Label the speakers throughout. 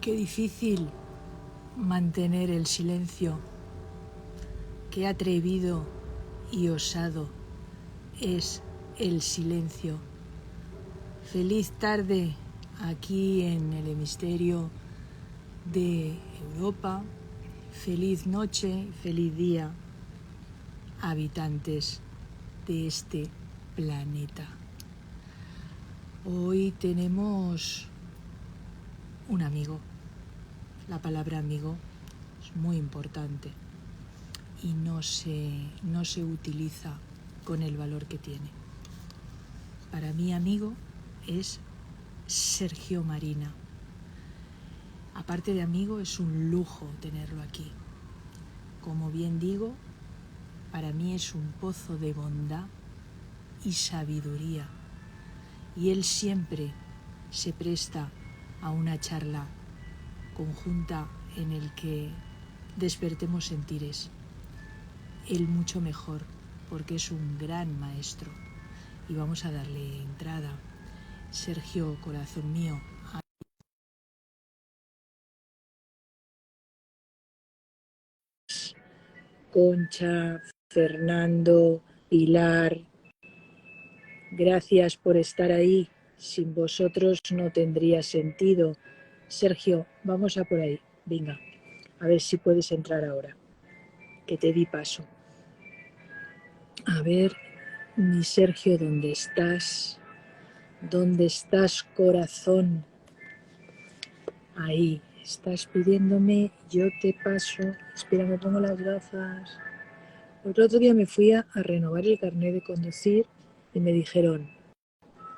Speaker 1: Qué difícil mantener el silencio. Qué atrevido y osado es el silencio. Feliz tarde aquí en el hemisferio de Europa. Feliz noche, feliz día, habitantes de este planeta. Hoy tenemos un amigo. La palabra amigo es muy importante y no se utiliza con el valor que tiene. Para mí amigo es Sergio Marina. Aparte de amigo, es un lujo tenerlo aquí. Como bien digo, para mí es un pozo de bondad y sabiduría. Y él siempre se presta a una charla conjunta en el que despertemos sentires. Él mucho mejor, porque es un gran maestro. Y vamos a darle entrada. Sergio, corazón mío. Concha, Fernando, Pilar, gracias por estar ahí. Sin vosotros no tendría sentido. Sergio, vamos a por ahí. Venga, a ver si puedes entrar ahora, que te di paso. A ver, mi Sergio, ¿dónde estás? ¿Dónde estás, corazón? Ahí, estás pidiéndome, yo te paso. Espera, me pongo las gafas. El otro día me fui a renovar el carnet de conducir y me dijeron,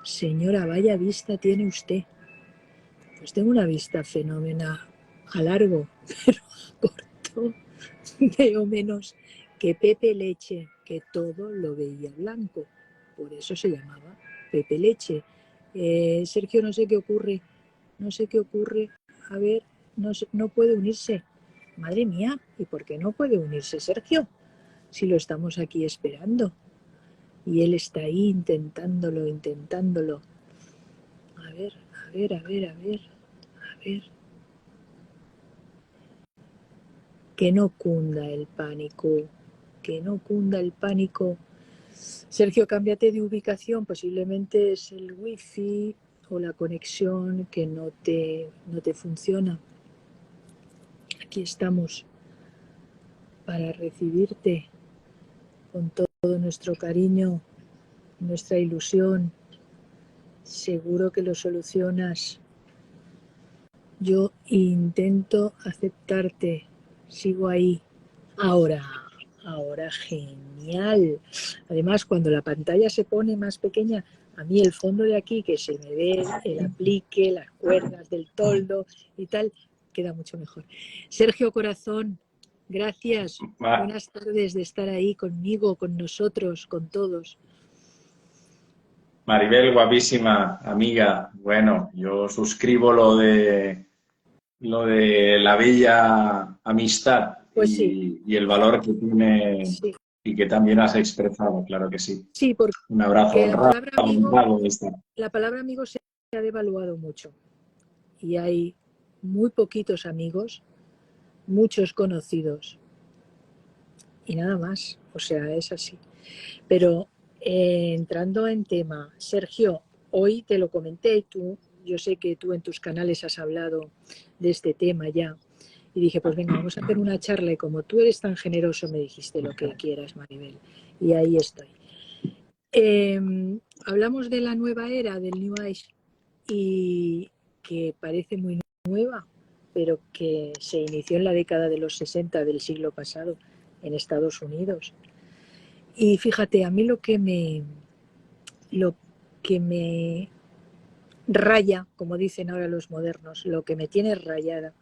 Speaker 1: señora, vaya vista tiene usted. Pues tengo una vista fenomenal a largo, pero a corto veo menos que Pepe Leche, que todo lo veía blanco. Por eso se llamaba Pepe Leche. Sergio, no sé qué ocurre. A ver, no puede unirse. Madre mía, ¿y por qué no puede unirse Sergio? Si lo estamos aquí esperando. Y él está ahí intentándolo. A ver. Que no cunda el pánico. Sergio, cámbiate de ubicación. Posiblemente es el wifi o la conexión que no te funciona. Aquí estamos para recibirte con todo nuestro cariño, nuestra ilusión. Seguro que lo solucionas. Yo intento aceptarte. Sigo ahí. Ahora, genial. Además, cuando la pantalla se pone más pequeña, a mí el fondo de aquí, que se me ve el aplique, las cuerdas del toldo y tal, queda mucho mejor. Sergio, corazón, gracias. Buenas tardes de estar ahí conmigo, con nosotros, con todos.
Speaker 2: Maribel, guapísima amiga. Bueno, yo suscribo lo de la bella amistad
Speaker 1: Pues sí.
Speaker 2: y el valor que tiene
Speaker 1: Sí.
Speaker 2: y que también has expresado, claro que sí.
Speaker 1: Sí, porque
Speaker 2: Un abrazo honrado de estar.
Speaker 1: la palabra amigo se ha devaluado mucho y hay muy poquitos amigos, muchos conocidos y nada más, o sea, es así. Pero entrando en tema, Sergio, hoy te lo comenté, yo sé que tú en tus canales has hablado de este tema ya, y dije, pues venga, vamos a hacer una charla, y como tú eres tan generoso, me dijiste lo que quieras, Maribel, y ahí estoy. Hablamos de la nueva era, del New Age, y que parece muy nueva, pero que se inició en la década de los 60 del siglo pasado en Estados Unidos. Y fíjate, a mí lo que me raya, como dicen ahora los modernos, lo que me tiene rayada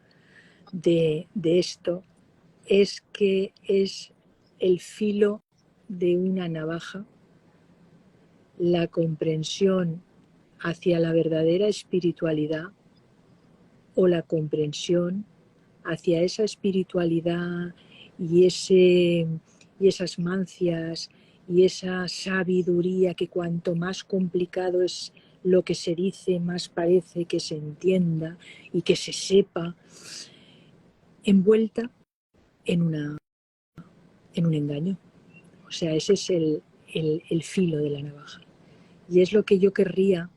Speaker 1: de esto es que es el filo de una navaja, la comprensión hacia la verdadera espiritualidad o la comprensión hacia esa espiritualidad y esas mancias y esa sabiduría que cuanto más complicado es lo que se dice más parece que se entienda y que se sepa, envuelta en un engaño. O sea, ese es el filo de la navaja. Y es lo que yo querría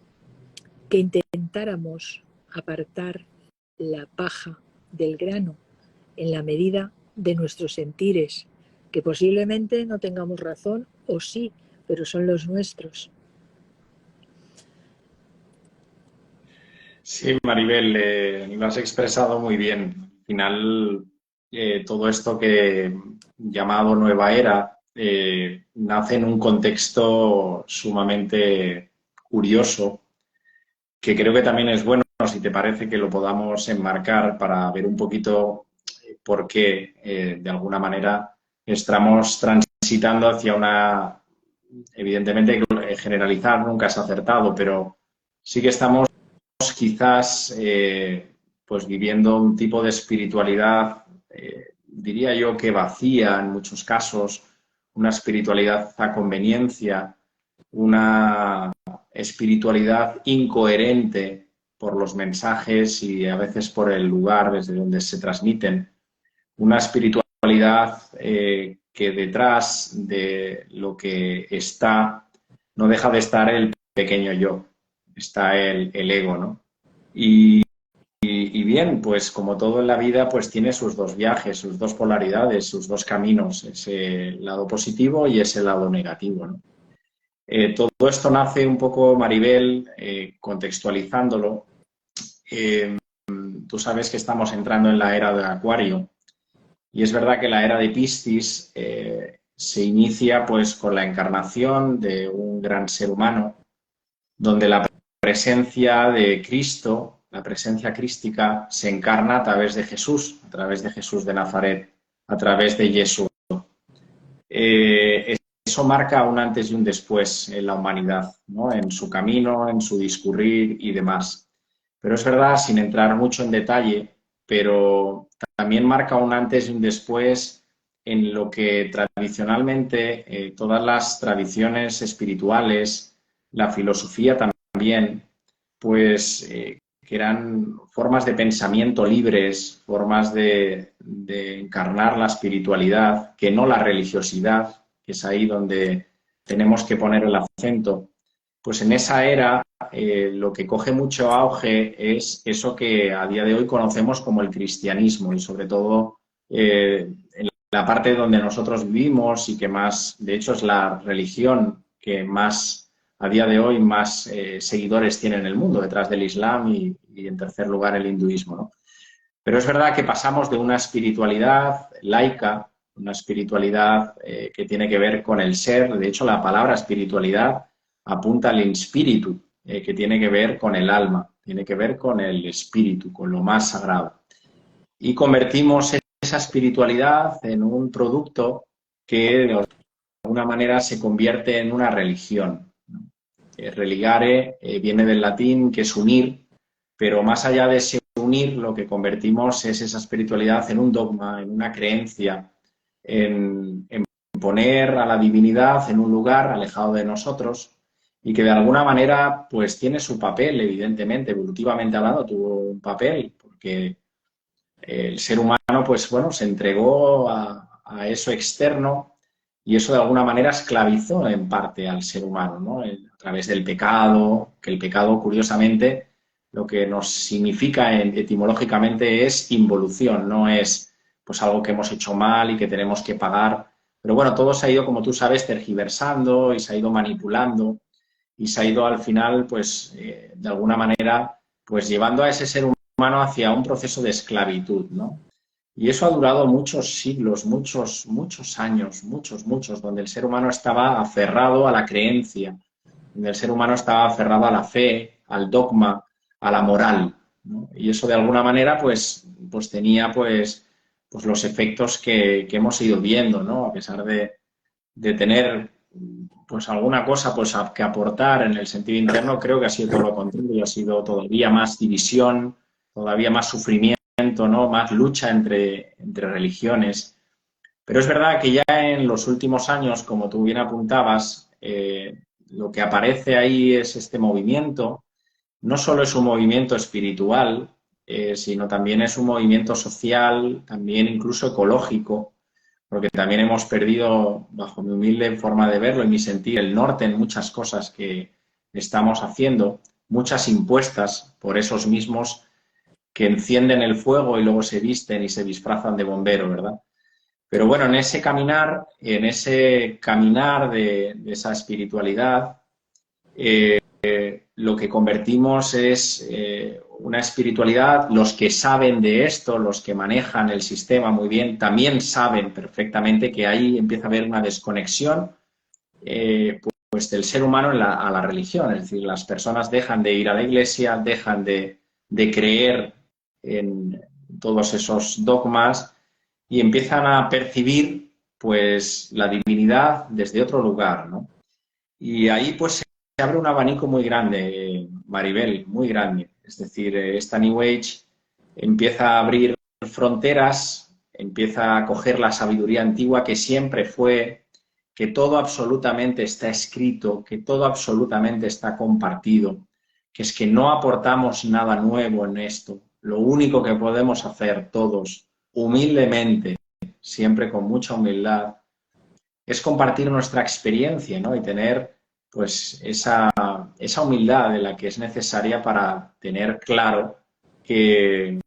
Speaker 1: que intentáramos apartar la paja del grano en la medida de nuestros sentires, que posiblemente no tengamos razón, o sí, pero son los nuestros.
Speaker 2: Sí, Maribel, lo has expresado muy bien. Al final, todo esto que llamado Nueva Era nace en un contexto sumamente curioso, que creo que también es bueno, si te parece, que lo podamos enmarcar para ver un poquito por qué, de alguna manera, estamos transitando hacia una, evidentemente, generalizar nunca es acertado, pero sí que estamos quizás pues viviendo un tipo de espiritualidad, diría yo que vacía en muchos casos, una espiritualidad a conveniencia, una espiritualidad incoherente por los mensajes y a veces por el lugar desde donde se transmiten, una espiritualidad que detrás de lo que está no deja de estar el pequeño yo, está el ego, ¿no? Y bien, pues como todo en la vida, pues tiene sus dos viajes, sus dos polaridades, sus dos caminos, ese lado positivo y ese lado negativo, ¿no? Todo esto nace un poco, Maribel, contextualizándolo. Eh, Tú sabes que estamos entrando en la era de Acuario y es verdad que la era de Piscis se inicia pues con la encarnación de un gran ser humano, donde la presencia de Cristo, la presencia crística, se encarna a través de Jesús de Nazaret, a través de Jesús. Eso marca un antes y un después en la humanidad, ¿no? En su camino, en su discurrir y demás. Pero es verdad, sin entrar mucho en detalle, pero también marca un antes y un después en lo que tradicionalmente todas las tradiciones espirituales, la filosofía también, pues que eran formas de pensamiento libres, formas de encarnar la espiritualidad, que no la religiosidad, que es ahí donde tenemos que poner el acento. Pues en esa era lo que coge mucho auge es eso que a día de hoy conocemos como el cristianismo y sobre todo en la parte donde nosotros vivimos y que más, de hecho, es la religión que más a día de hoy más seguidores tiene en el mundo, detrás del Islam y en tercer lugar el hinduismo, ¿no? Pero es verdad que pasamos de una espiritualidad laica, una espiritualidad que tiene que ver con el ser, de hecho la palabra espiritualidad apunta al espíritu, que tiene que ver con el alma, tiene que ver con el espíritu, con lo más sagrado. Y convertimos esa espiritualidad en un producto que de alguna manera se convierte en una religión, ¿no? Religare viene del latín, que es unir, pero más allá de ese unir, lo que convertimos es esa espiritualidad en un dogma, en una creencia, en poner a la divinidad en un lugar alejado de nosotros y que de alguna manera pues tiene su papel, evidentemente, evolutivamente hablando, tuvo un papel, porque el ser humano pues bueno, se entregó a eso externo y eso de alguna manera esclavizó en parte al ser humano, ¿no? A través del pecado, que el pecado, curiosamente, lo que nos significa etimológicamente es involución, no es pues algo que hemos hecho mal y que tenemos que pagar. Pero bueno, todo se ha ido, como tú sabes, tergiversando y se ha ido manipulando y se ha ido al final, pues, de alguna manera, pues llevando a ese ser humano hacia un proceso de esclavitud, ¿no? Y eso ha durado muchos siglos, muchos años, muchos, donde el ser humano estaba aferrado a la creencia, donde el ser humano estaba aferrado a la fe, al dogma, a la moral, ¿no? Y eso de alguna manera pues tenía pues los efectos que hemos ido viendo, ¿no? A pesar de tener pues alguna cosa pues que aportar en el sentido interno, creo que ha sido todo lo contrario, ha sido todavía más división, todavía más sufrimiento, ¿no? Más lucha entre religiones. Pero es verdad que ya en los últimos años, como tú bien apuntabas, lo que aparece ahí es este movimiento no solo es un movimiento espiritual, sino también es un movimiento social, también incluso ecológico, porque también hemos perdido, bajo mi humilde forma de verlo y mi sentir, el norte en muchas cosas que estamos haciendo, muchas impuestas por esos mismos que encienden el fuego y luego se visten y se disfrazan de bombero, ¿verdad? Pero bueno, en ese caminar de esa espiritualidad, lo que convertimos es una espiritualidad, los que saben de esto, los que manejan el sistema muy bien, también saben perfectamente que ahí empieza a haber una desconexión pues del ser humano a la religión. Es decir, las personas dejan de ir a la iglesia, dejan de creer en todos esos dogmas y empiezan a percibir pues la divinidad desde otro lugar, ¿no? Y ahí pues se abre un abanico muy grande, Maribel, muy grande. Es decir, esta New Age empieza a abrir fronteras, empieza a coger la sabiduría antigua que siempre fue, que todo absolutamente está escrito, que todo absolutamente está compartido, que es que no aportamos nada nuevo en esto. Lo único que podemos hacer todos, humildemente, siempre con mucha humildad, es compartir nuestra experiencia, ¿no? Y tener pues esa humildad de la que es necesaria para tener claro que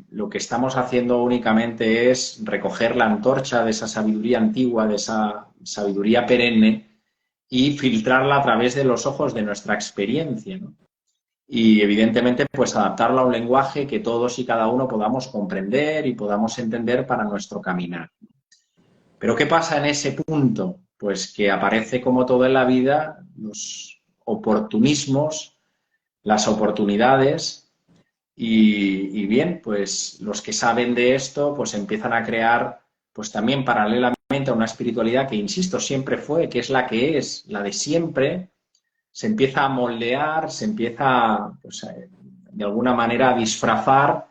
Speaker 2: lo que estamos haciendo únicamente es recoger la antorcha de esa sabiduría antigua, de esa sabiduría perenne y filtrarla a través de los ojos de nuestra experiencia, ¿no? Y evidentemente pues adaptarla a un lenguaje que todos y cada uno podamos comprender y podamos entender para nuestro caminar. Pero ¿qué pasa en ese punto? Pues que aparece como todo en la vida los oportunismos, las oportunidades y bien, pues los que saben de esto pues empiezan a crear pues también paralelamente a una espiritualidad que, insisto, siempre fue, que es la de siempre, se empieza a moldear, se empieza pues, de alguna manera a disfrazar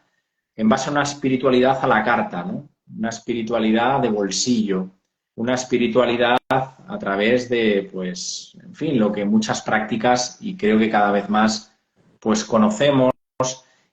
Speaker 2: en base a una espiritualidad a la carta, ¿no? Una espiritualidad de bolsillo, una espiritualidad a través de, pues, en fin, lo que muchas prácticas y creo que cada vez más, pues conocemos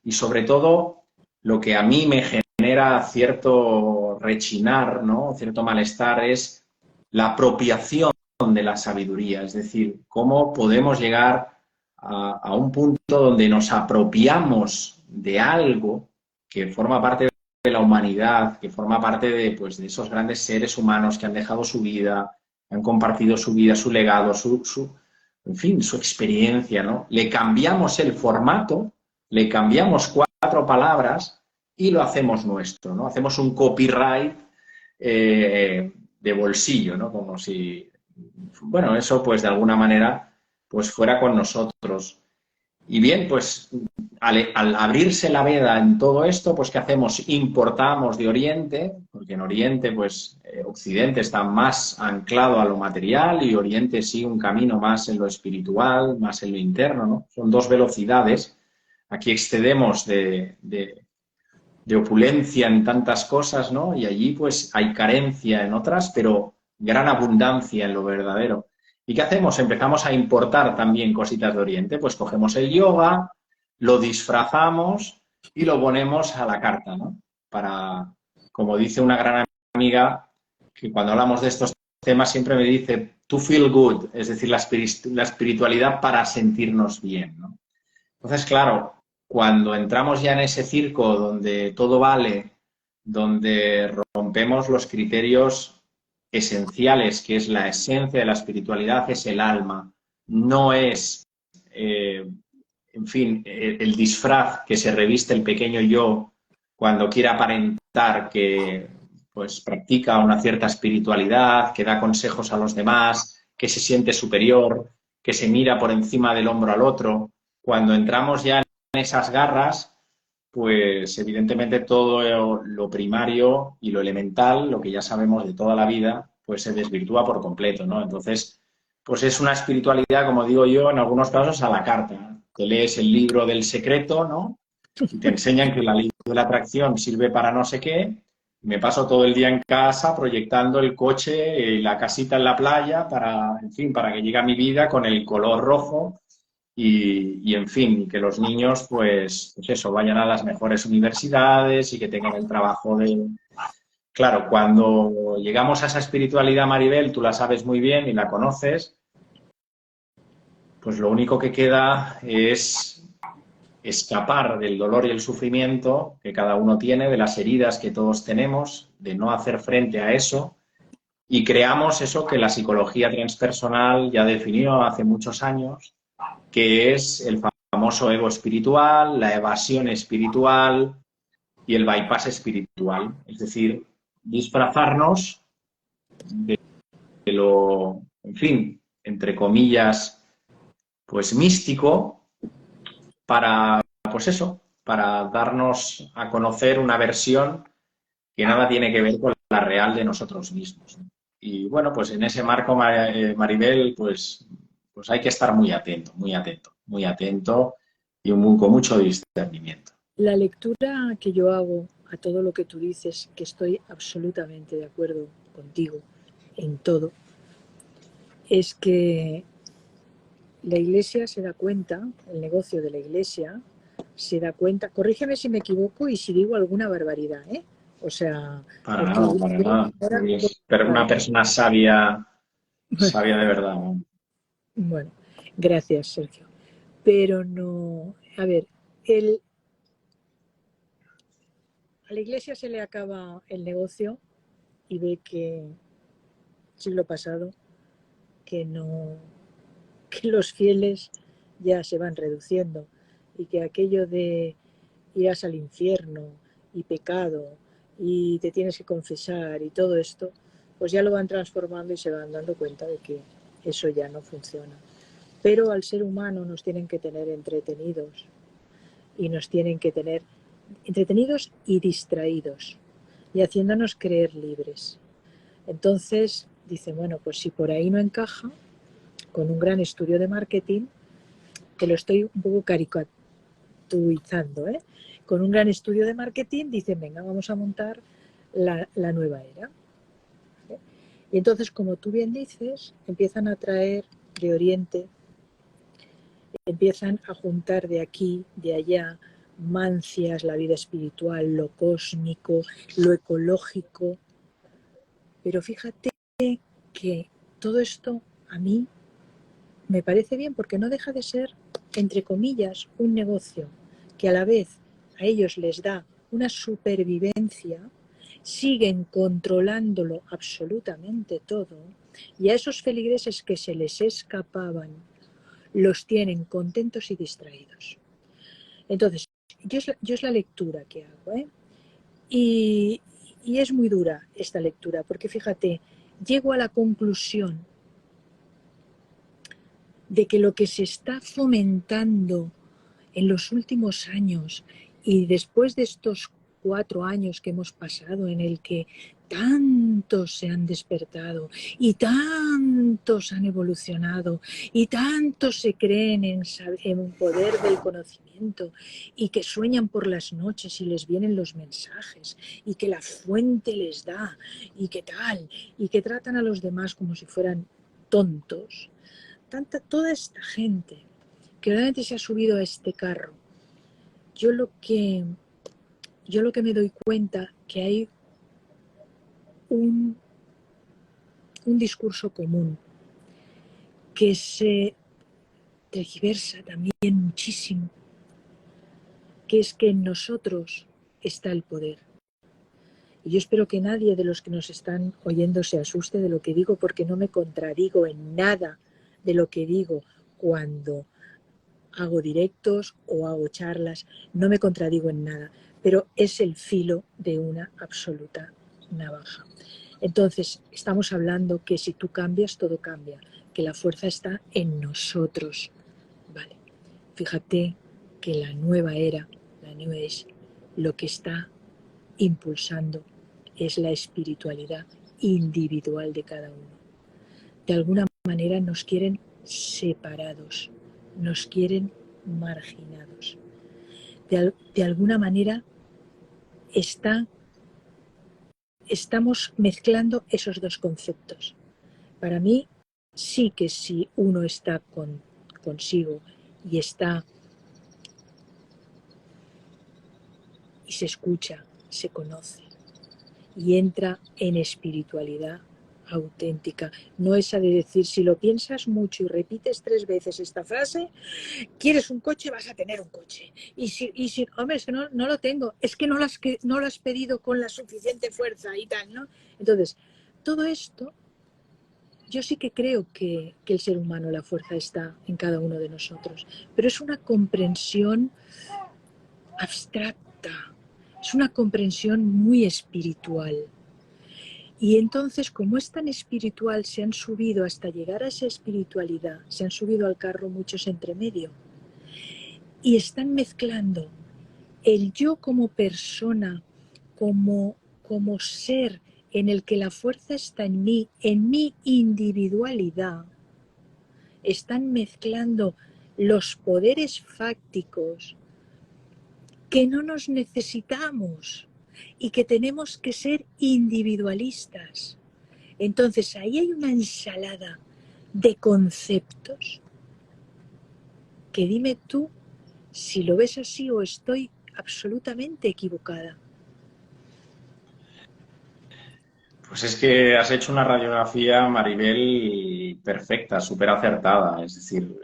Speaker 2: y sobre todo lo que a mí me genera cierto rechinar, ¿no? Cierto malestar es la apropiación de la sabiduría, es decir, cómo podemos llegar a un punto donde nos apropiamos de algo que forma parte de la humanidad, que forma parte de, pues, de esos grandes seres humanos que han dejado su vida, han compartido su vida, su legado, en fin, su experiencia, ¿no? Le cambiamos el formato, le cambiamos 4 palabras y lo hacemos nuestro, ¿no? Hacemos un copyright de bolsillo, ¿no? Como si, bueno, eso pues de alguna manera pues fuera con nosotros. Y bien, pues al abrirse la veda en todo esto, pues ¿qué hacemos? Importamos de Oriente, porque en Oriente, pues Occidente está más anclado a lo material y Oriente sigue un camino más en lo espiritual, más en lo interno, ¿no? Son 2 velocidades. Aquí excedemos de opulencia en tantas cosas, ¿no? Y allí pues hay carencia en otras, pero gran abundancia en lo verdadero. ¿Y qué hacemos? Empezamos a importar también cositas de Oriente, pues cogemos el yoga, lo disfrazamos y lo ponemos a la carta, ¿no? Para, como dice una gran amiga, que cuando hablamos de estos temas siempre me dice, to feel good, es decir, la espiritualidad para sentirnos bien, ¿no? Entonces, claro, cuando entramos ya en ese circo donde todo vale, donde rompemos los criterios esenciales, que es la esencia de la espiritualidad, es el alma, no es, en fin, el disfraz que se reviste el pequeño yo cuando quiere aparentar que pues practica una cierta espiritualidad, que da consejos a los demás, que se siente superior, que se mira por encima del hombro al otro. Cuando entramos ya en esas garras, pues evidentemente todo lo primario y lo elemental, lo que ya sabemos de toda la vida, pues se desvirtúa por completo, ¿no? Entonces, pues es una espiritualidad, como digo yo, en algunos casos a la carta. Te lees el libro del secreto, ¿no? Y te enseñan que la ley de la atracción sirve para no sé qué. Me paso todo el día en casa proyectando el coche y la casita en la playa para, en fin, para que llegue a mi vida con el color rojo y en fin, y que los niños, pues eso, vayan a las mejores universidades y que tengan el trabajo de... Claro, cuando llegamos a esa espiritualidad, Maribel, tú la sabes muy bien y la conoces, pues lo único que queda es escapar del dolor y el sufrimiento que cada uno tiene, de las heridas que todos tenemos, de no hacer frente a eso, y creamos eso que la psicología transpersonal ya definió hace muchos años, que es el famoso ego espiritual, la evasión espiritual y el bypass espiritual. Es decir, disfrazarnos de lo, en fin, entre comillas, pues místico, para, pues eso, para darnos a conocer una versión que nada tiene que ver con la real de nosotros mismos. Y bueno, pues en ese marco, Maribel, pues hay que estar muy atento, muy atento, muy atento y con mucho discernimiento.
Speaker 1: La lectura que yo hago a todo lo que tú dices, que estoy absolutamente de acuerdo contigo en todo, es que la Iglesia se da cuenta, el negocio de la Iglesia se da cuenta, corrígeme si me equivoco y si digo alguna barbaridad, ¿eh? O sea,
Speaker 2: Para
Speaker 1: porque
Speaker 2: nada, para
Speaker 1: yo
Speaker 2: nada.
Speaker 1: ahora...
Speaker 2: Pero una
Speaker 1: Vale.
Speaker 2: persona sabia, sabia de verdad, ¿no?
Speaker 1: Bueno, gracias, Sergio. Pero no, a ver, el, a la Iglesia se le acaba el negocio y ve que siglo pasado que no, que los fieles ya se van reduciendo y que aquello de irás al infierno y pecado y te tienes que confesar y todo esto, pues ya lo van transformando y se van dando cuenta de que eso ya no funciona. Pero al ser humano nos tienen que tener entretenidos y nos tienen que tener entretenidos y distraídos y haciéndonos creer libres. Entonces dice, bueno, pues si por ahí no encaja, con un gran estudio de marketing, que lo estoy un poco caricaturizando, ¿eh? Con un gran estudio de marketing dicen, venga, vamos a montar la nueva era. ¿Vale? Y entonces, como tú bien dices, empiezan a traer de Oriente, empiezan a juntar de aquí, de allá, mancias, la vida espiritual, lo cósmico, lo ecológico. Pero fíjate que todo esto a mí me parece bien porque no deja de ser, entre comillas, un negocio que a la vez a ellos les da una supervivencia, siguen controlándolo absolutamente todo y a esos feligreses que se les escapaban los tienen contentos y distraídos. Entonces, yo es la lectura que hago, ¿eh? Y es muy dura esta lectura porque fíjate, llego a la conclusión de que lo que se está fomentando en los últimos años y después de estos 4 años que hemos pasado en el que tantos se han despertado y tantos han evolucionado y tantos se creen en poder del conocimiento y que sueñan por las noches y les vienen los mensajes y que la fuente les da y que tal y que tratan a los demás como si fueran tontos. Toda esta gente que realmente se ha subido a este carro, yo lo que, yo lo que me doy cuenta que hay un, un discurso común que se tergiversa también muchísimo, que es que en nosotros está el poder. Y yo espero que nadie de los que nos están oyendo se asuste de lo que digo, porque no me contradigo en nada de lo que digo cuando hago directos o hago charlas, no me contradigo en nada, pero es el filo de una absoluta navaja. Entonces, estamos hablando que si tú cambias, todo cambia, que la fuerza está en nosotros. Vale, fíjate que la nueva era, la New Age, lo que está impulsando es la espiritualidad individual de cada uno. De alguna manera nos quieren separados, nos quieren marginados. De alguna manera estamos mezclando esos dos conceptos. Para mí, sí que si uno está consigo y está y se escucha, se conoce y entra en espiritualidad auténtica, no esa de decir si lo piensas mucho y repites 3 veces esta frase, quieres un coche, vas a tener un coche. Y si hombre, es que no lo tengo, es que no lo has pedido con la suficiente fuerza y tal, ¿no? Entonces, todo esto, yo sí que creo que el ser humano, la fuerza está en cada uno de nosotros, pero es una comprensión abstracta, es una comprensión muy espiritual. Y entonces, como es tan espiritual, se han subido hasta llegar a esa espiritualidad, se han subido al carro muchos entre medio y están mezclando el yo como persona, como ser en el que la fuerza está en mi individualidad. Están mezclando los poderes fácticos que no nos necesitamos y que tenemos que ser individualistas. Entonces ahí hay una ensalada de conceptos que dime tú si lo ves así o estoy absolutamente equivocada.
Speaker 2: Pues es que has hecho una radiografía, Maribel, perfecta, súper acertada. Es decir,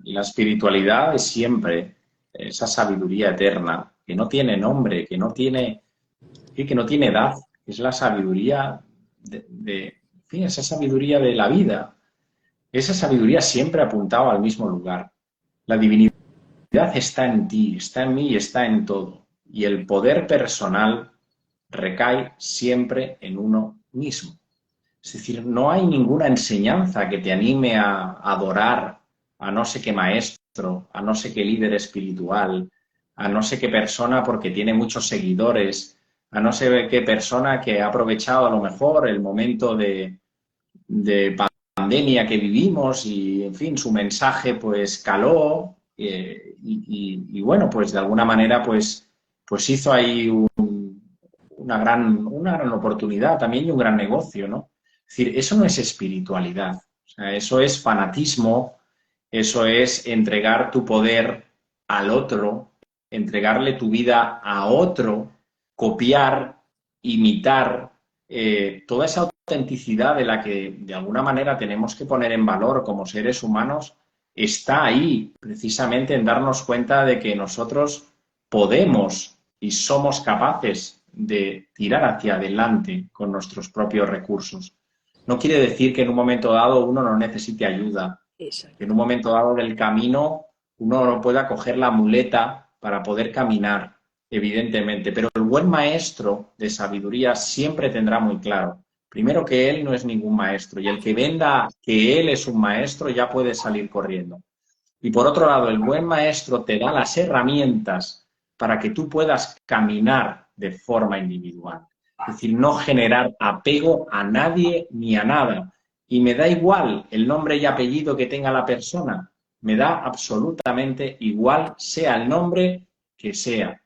Speaker 2: la espiritualidad es siempre esa sabiduría eterna, que no tiene nombre, que no tiene edad. Es la sabiduría en fin, esa sabiduría de la vida. Esa sabiduría siempre apuntaba al mismo lugar. La divinidad está en ti, está en mí y está en todo. Y el poder personal recae siempre en uno mismo. Es decir, no hay ninguna enseñanza que te anime a adorar a no sé qué maestro, a no sé qué líder espiritual, a no sé qué persona porque tiene muchos seguidores, a no sé qué persona que ha aprovechado a lo mejor el momento de pandemia que vivimos y, en fin, su mensaje pues caló y bueno, pues de alguna manera pues hizo ahí una gran oportunidad también y un gran negocio, ¿no? Es decir, eso no es espiritualidad, o sea, eso es fanatismo, eso es entregar tu poder al otro, entregarle tu vida a otro, copiar, imitar, toda esa autenticidad de la que de alguna manera tenemos que poner en valor como seres humanos está ahí precisamente en darnos cuenta de que nosotros podemos y somos capaces de tirar hacia adelante con nuestros propios recursos. No quiere decir que en un momento dado uno no necesite ayuda, que en
Speaker 1: Exacto.
Speaker 2: un momento dado del camino uno no pueda coger la muleta para poder caminar, evidentemente, pero el buen maestro de sabiduría siempre tendrá muy claro, primero, que él no es ningún maestro y el que venda que él es un maestro ya puede salir corriendo. Y por otro lado, el buen maestro te da las herramientas para que tú puedas caminar de forma individual. Es decir, no generar apego a nadie ni a nada. Y me da igual el nombre y apellido que tenga la persona. Me da absolutamente igual, sea el nombre que sea.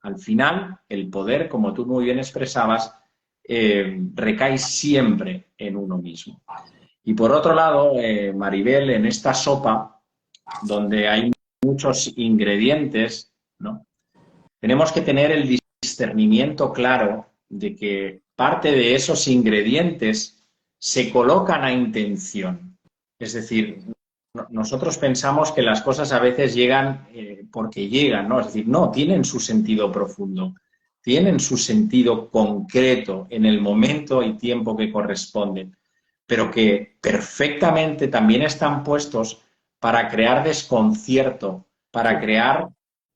Speaker 2: Al final, el poder, como tú muy bien expresabas, recae siempre en uno mismo. Y por otro lado, Maribel, en esta sopa, donde hay muchos ingredientes, ¿no? Tenemos que tener el discernimiento claro de que parte de esos ingredientes se colocan a intención. Es decir, nosotros pensamos que las cosas a veces llegan porque llegan, ¿no? Es decir, no, tienen su sentido profundo, tienen su sentido concreto en el momento y tiempo que corresponden, pero que perfectamente también están puestos para crear desconcierto, para crear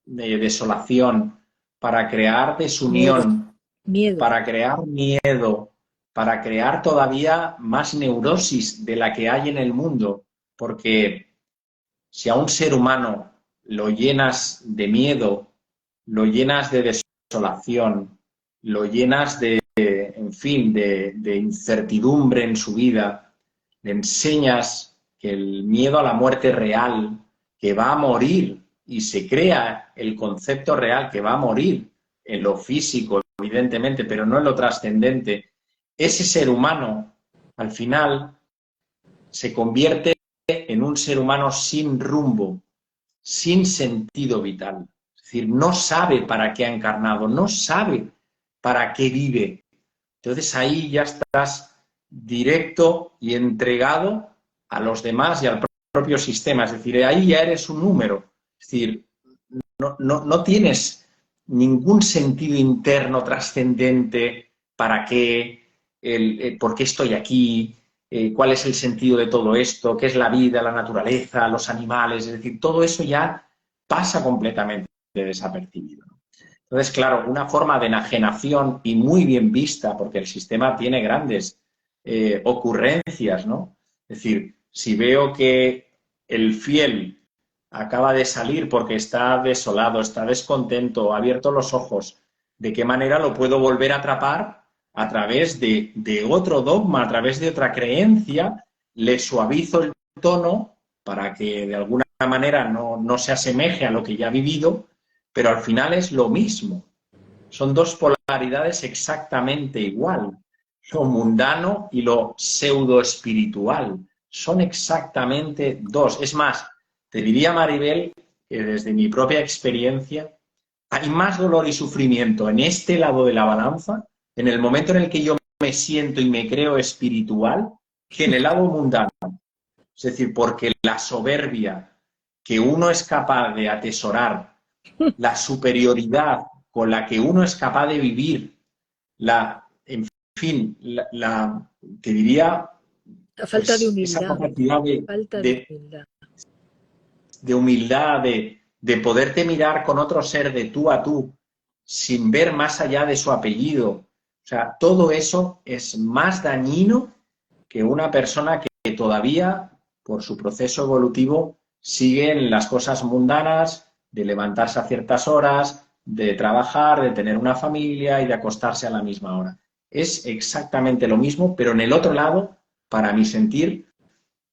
Speaker 2: desolación, para crear
Speaker 1: Miedo,
Speaker 2: desunión,
Speaker 1: miedo.
Speaker 2: para crear miedo, para crear todavía más neurosis de la que hay en el mundo, porque si a un ser humano lo llenas de miedo, lo llenas de desolación, lo llenas de, en fin, de incertidumbre en su vida, le enseñas que el miedo a la muerte real, que va a morir, y se crea el concepto real que va a morir en lo físico, evidentemente, pero no en lo trascendente, ese ser humano, al final, se convierte en un ser humano sin rumbo, sin sentido vital. Es decir, no sabe para qué ha encarnado, no sabe para qué vive. Entonces ahí ya estás directo y entregado a los demás y al propio sistema. Es decir, ahí ya eres un número. Es decir, no tienes ningún sentido interno trascendente para qué, por qué estoy aquí, cuál es el sentido de todo esto, qué es la vida, la naturaleza, los animales. Es decir, todo eso ya pasa completamente desapercibido. Entonces, claro, una forma de enajenación y muy bien vista, porque el sistema tiene grandes ocurrencias, ¿no? Es decir, si veo que el fiel acaba de salir porque está desolado, está descontento, ha abierto los ojos, ¿de qué manera lo puedo volver a atrapar? A través de otro dogma, a través de otra creencia, le suavizo el tono para que de alguna manera no se asemeje a lo que ya ha vivido, pero al final es lo mismo. Son dos polaridades exactamente igual. Lo mundano y lo pseudo-espiritual. Son exactamente dos. Es más, te diría, Maribel, que desde mi propia experiencia hay más dolor y sufrimiento en este lado de la balanza, en el momento en el que yo me siento y me creo espiritual, que en el lado mundano. Es decir, porque la soberbia que uno es capaz de atesorar, la superioridad con la que uno es capaz de vivir, en fin, te diría,
Speaker 1: La falta de
Speaker 2: pues esa
Speaker 1: humildad,
Speaker 2: capacidad
Speaker 1: falta de humildad.
Speaker 2: de humildad, de poderte mirar con otro ser de tú a tú, sin ver más allá de su apellido. O sea, todo eso es más dañino que una persona que todavía, por su proceso evolutivo, sigue en las cosas mundanas, de levantarse a ciertas horas, de trabajar, de tener una familia y de acostarse a la misma hora. Es exactamente lo mismo, pero en el otro lado, para mi sentir,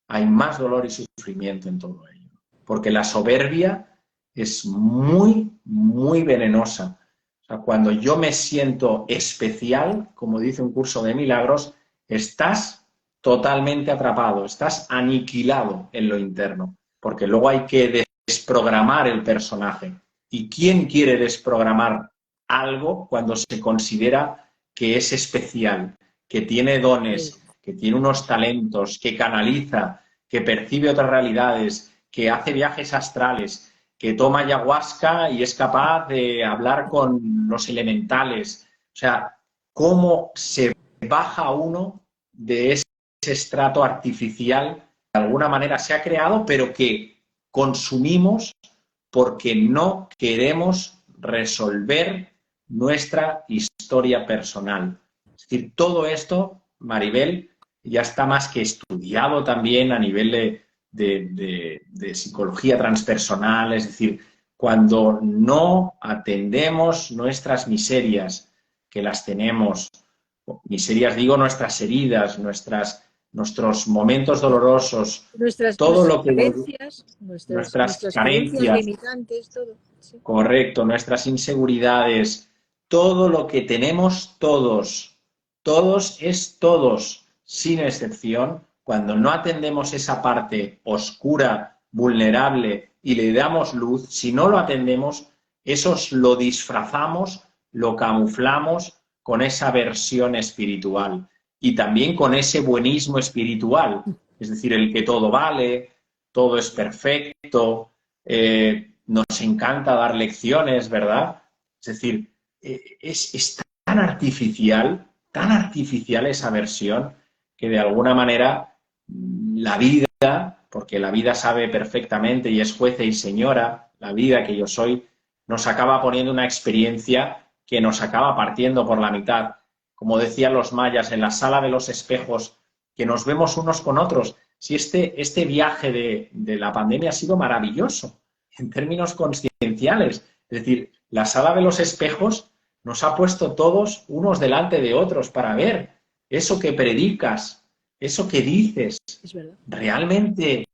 Speaker 2: hay más dolor y sufrimiento en todo ello. Porque la soberbia es muy, muy venenosa. O sea, cuando yo me siento especial, como dice un curso de milagros, estás totalmente atrapado, estás aniquilado en lo interno, porque luego hay que desprogramar el personaje. ¿Y quién quiere desprogramar algo cuando se considera que es especial, que tiene dones, que tiene unos talentos, que canaliza, que percibe otras realidades, que hace viajes astrales, que toma ayahuasca y es capaz de hablar con los elementales? O sea, cómo se baja uno de ese estrato artificial que de alguna manera se ha creado, pero que consumimos porque no queremos resolver nuestra historia personal. Es decir, todo esto, Maribel, ya está más que estudiado también a nivel de psicología transpersonal. Es decir, cuando no atendemos nuestras miserias, que las tenemos, miserias digo, nuestras heridas, nuestros momentos dolorosos,
Speaker 1: Nuestras
Speaker 2: todo lo que
Speaker 1: carencias,
Speaker 2: nuestras
Speaker 1: nuestras creencias
Speaker 2: carencias,
Speaker 1: limitantes, todo. Sí.
Speaker 2: correcto, nuestras inseguridades, todo lo que tenemos todos es todos, sin excepción, cuando no atendemos esa parte oscura, vulnerable y le damos luz, si no lo atendemos, eso lo disfrazamos, lo camuflamos con esa versión espiritual y también con ese buenismo espiritual, es decir, el que todo vale, todo es perfecto, nos encanta dar lecciones, ¿verdad? Es decir, es tan artificial esa versión, que de alguna manera la vida, porque la vida sabe perfectamente y es jueza y señora, la vida que yo soy, nos acaba poniendo una experiencia que nos acaba partiendo por la mitad. Como decían los mayas, en la sala de los espejos, que nos vemos unos con otros. Si este viaje de la pandemia ha sido maravilloso en términos conscienciales. Es decir, la sala de los espejos nos ha puesto todos unos delante de otros para ver eso que predicas, eso que dices, realmente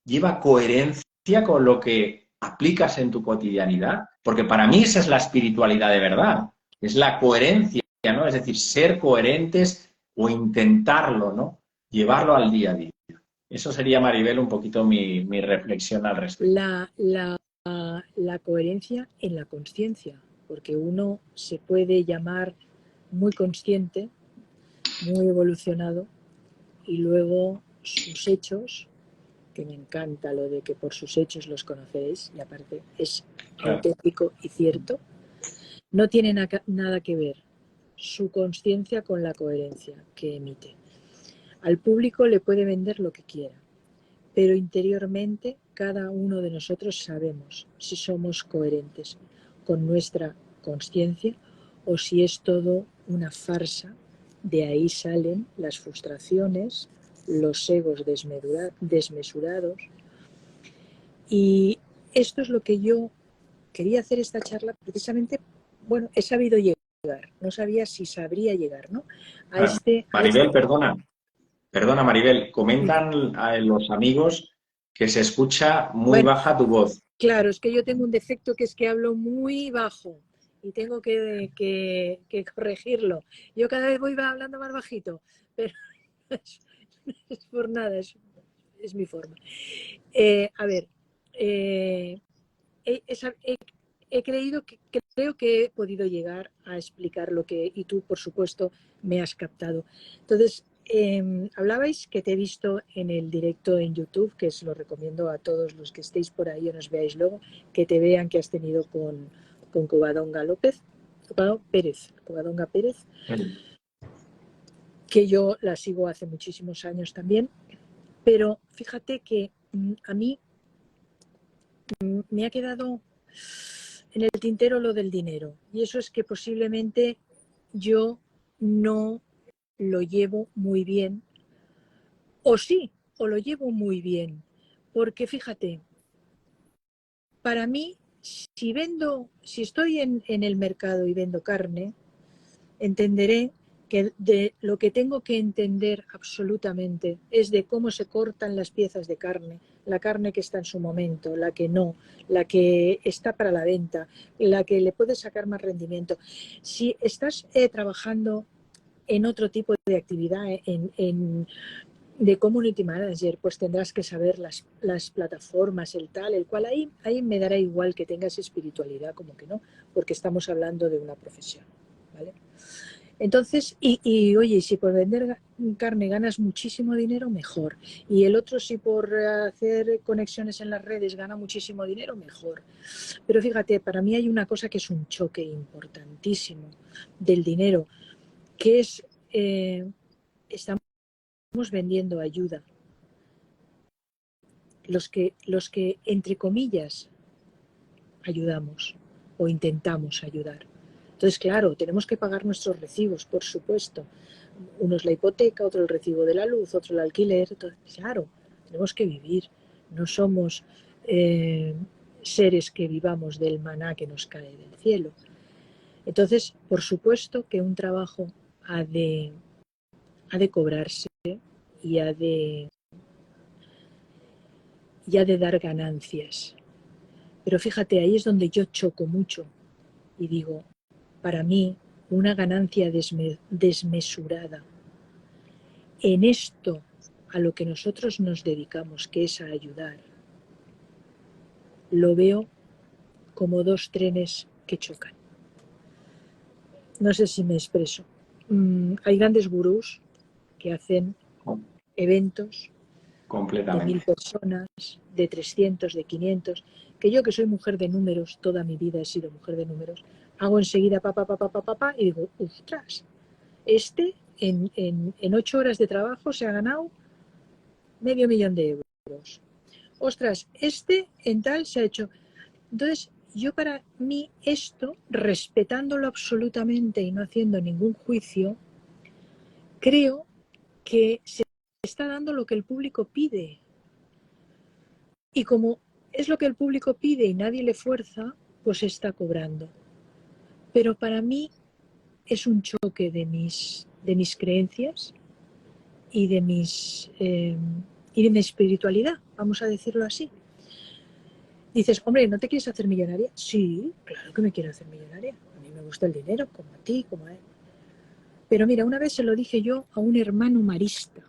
Speaker 2: lleva coherencia con lo que aplicas en tu cotidianidad. Porque para mí esa es la espiritualidad de verdad, es la coherencia, ¿no? Es decir, ser coherentes o intentarlo, ¿no? Llevarlo al día a día. Eso sería, Maribel, un poquito mi reflexión al respecto.
Speaker 1: La coherencia en la consciencia, porque uno se puede llamar muy consciente, muy evolucionado, y luego sus hechos, que me encanta lo de que por sus hechos los conoceréis, y aparte es
Speaker 2: Claro.
Speaker 1: auténtico y cierto, no tiene nada que ver su consciencia con la coherencia que emite. Al público le puede vender lo que quiera, pero interiormente cada uno de nosotros sabemos si somos coherentes con nuestra consciencia o si es todo una farsa. De ahí salen las frustraciones, los egos desmesurados. Y esto es lo que yo quería hacer esta charla precisamente. Bueno, he sabido llegar, no sabía si sabría llegar, ¿no? A este
Speaker 2: Maribel, perdona, Maribel, comentan a los amigos que se escucha muy
Speaker 1: bueno,
Speaker 2: baja tu voz.
Speaker 1: claro, es que yo tengo un defecto que es que hablo muy bajo y tengo que corregirlo. Yo cada vez voy hablando más bajito, pero es por nada, es mi forma. A ver, eh, he, he, he creído que creo que he podido llegar a explicar lo que, y tú, por supuesto, me has captado. Entonces, hablabais que te he visto en el directo en YouTube, que os lo recomiendo a todos los que estéis por ahí o nos veáis luego, que te vean que has tenido con Covadonga Pérez, que yo la sigo hace muchísimos años también, pero fíjate que a mí me ha quedado en el tintero lo del dinero, y eso es que posiblemente yo no lo llevo muy bien, o sí, o lo llevo muy bien, porque fíjate, para mí, si estoy en el mercado y vendo carne, entenderé que de lo que tengo que entender absolutamente es de cómo se cortan las piezas de carne, la carne que está en su momento, la que no, la que está para la venta, la que le puede sacar más rendimiento. Si estás trabajando en otro tipo de actividad, de community manager, pues tendrás que saber las plataformas, el tal, el cual, ahí me dará igual que tengas espiritualidad como que no, porque estamos hablando de una profesión, ¿vale? Entonces, oye, si por vender carne ganas muchísimo dinero, mejor. Y el otro, si por hacer conexiones en las redes gana muchísimo dinero, mejor. Pero fíjate, para mí hay una cosa que es un choque importantísimo del dinero, que es, estamos vendiendo ayuda. Los que, entre comillas, ayudamos o intentamos ayudar. Entonces, claro, tenemos que pagar nuestros recibos, por supuesto. Uno es la hipoteca, otro el recibo de la luz, otro el alquiler. Entonces, claro, tenemos que vivir. No somos seres que vivamos del maná que nos cae del cielo. Entonces, por supuesto que un trabajo ha de cobrarse y ha de dar ganancias. Pero fíjate, ahí es donde yo choco mucho y digo, para mí, una ganancia desmesurada en esto a lo que nosotros nos dedicamos, que es a ayudar, lo veo como dos trenes que chocan. No sé si me expreso. Hay grandes gurús que hacen eventos de 1000
Speaker 2: Completamente.
Speaker 1: personas, de 300, de 500, que yo, que soy mujer de números, toda mi vida he sido mujer de números, hago enseguida pa, y digo, ostras, en 8 horas de trabajo se ha ganado $500,000 de euros. Ostras, en tal se ha hecho. Entonces, yo, para mí esto, respetándolo absolutamente y no haciendo ningún juicio, creo que se está dando lo que el público pide. Y como es lo que el público pide y nadie le fuerza, pues está cobrando. Pero para mí es un choque de mis creencias y de y de mi espiritualidad, vamos a decirlo así. Dices, hombre, ¿no te quieres hacer millonaria? Sí, claro que me quiero hacer millonaria. A mí me gusta el dinero, como a ti, como a él. Pero mira, una vez se lo dije yo a un hermano marista,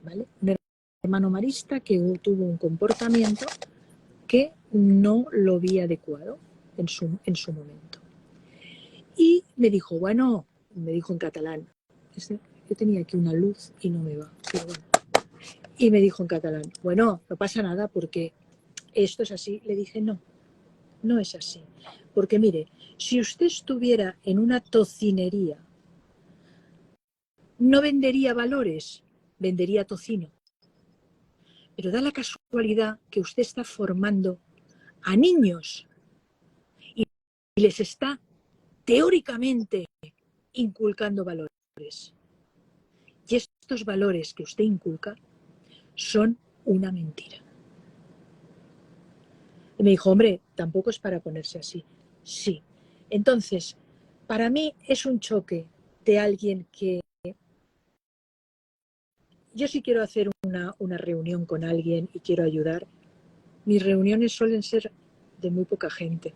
Speaker 1: ¿vale? Un hermano marista que tuvo un comportamiento que no lo vi adecuado en su momento. Y me dijo, bueno, me dijo en catalán, yo tenía aquí una luz y no me va, pero bueno. Y me dijo en catalán, bueno, no pasa nada porque esto es así. Le dije, no, no es así. Porque mire, si usted estuviera en una tocinería, no vendería valores, vendería tocino. Pero da la casualidad que usted está formando a niños y les está teóricamente inculcando valores. Y estos valores que usted inculca son una mentira. Y me dijo, hombre, tampoco es para ponerse así. Sí. Entonces, para mí es un choque de alguien que... Yo sí quiero hacer una reunión con alguien y quiero ayudar. Mis reuniones suelen ser de muy poca gente,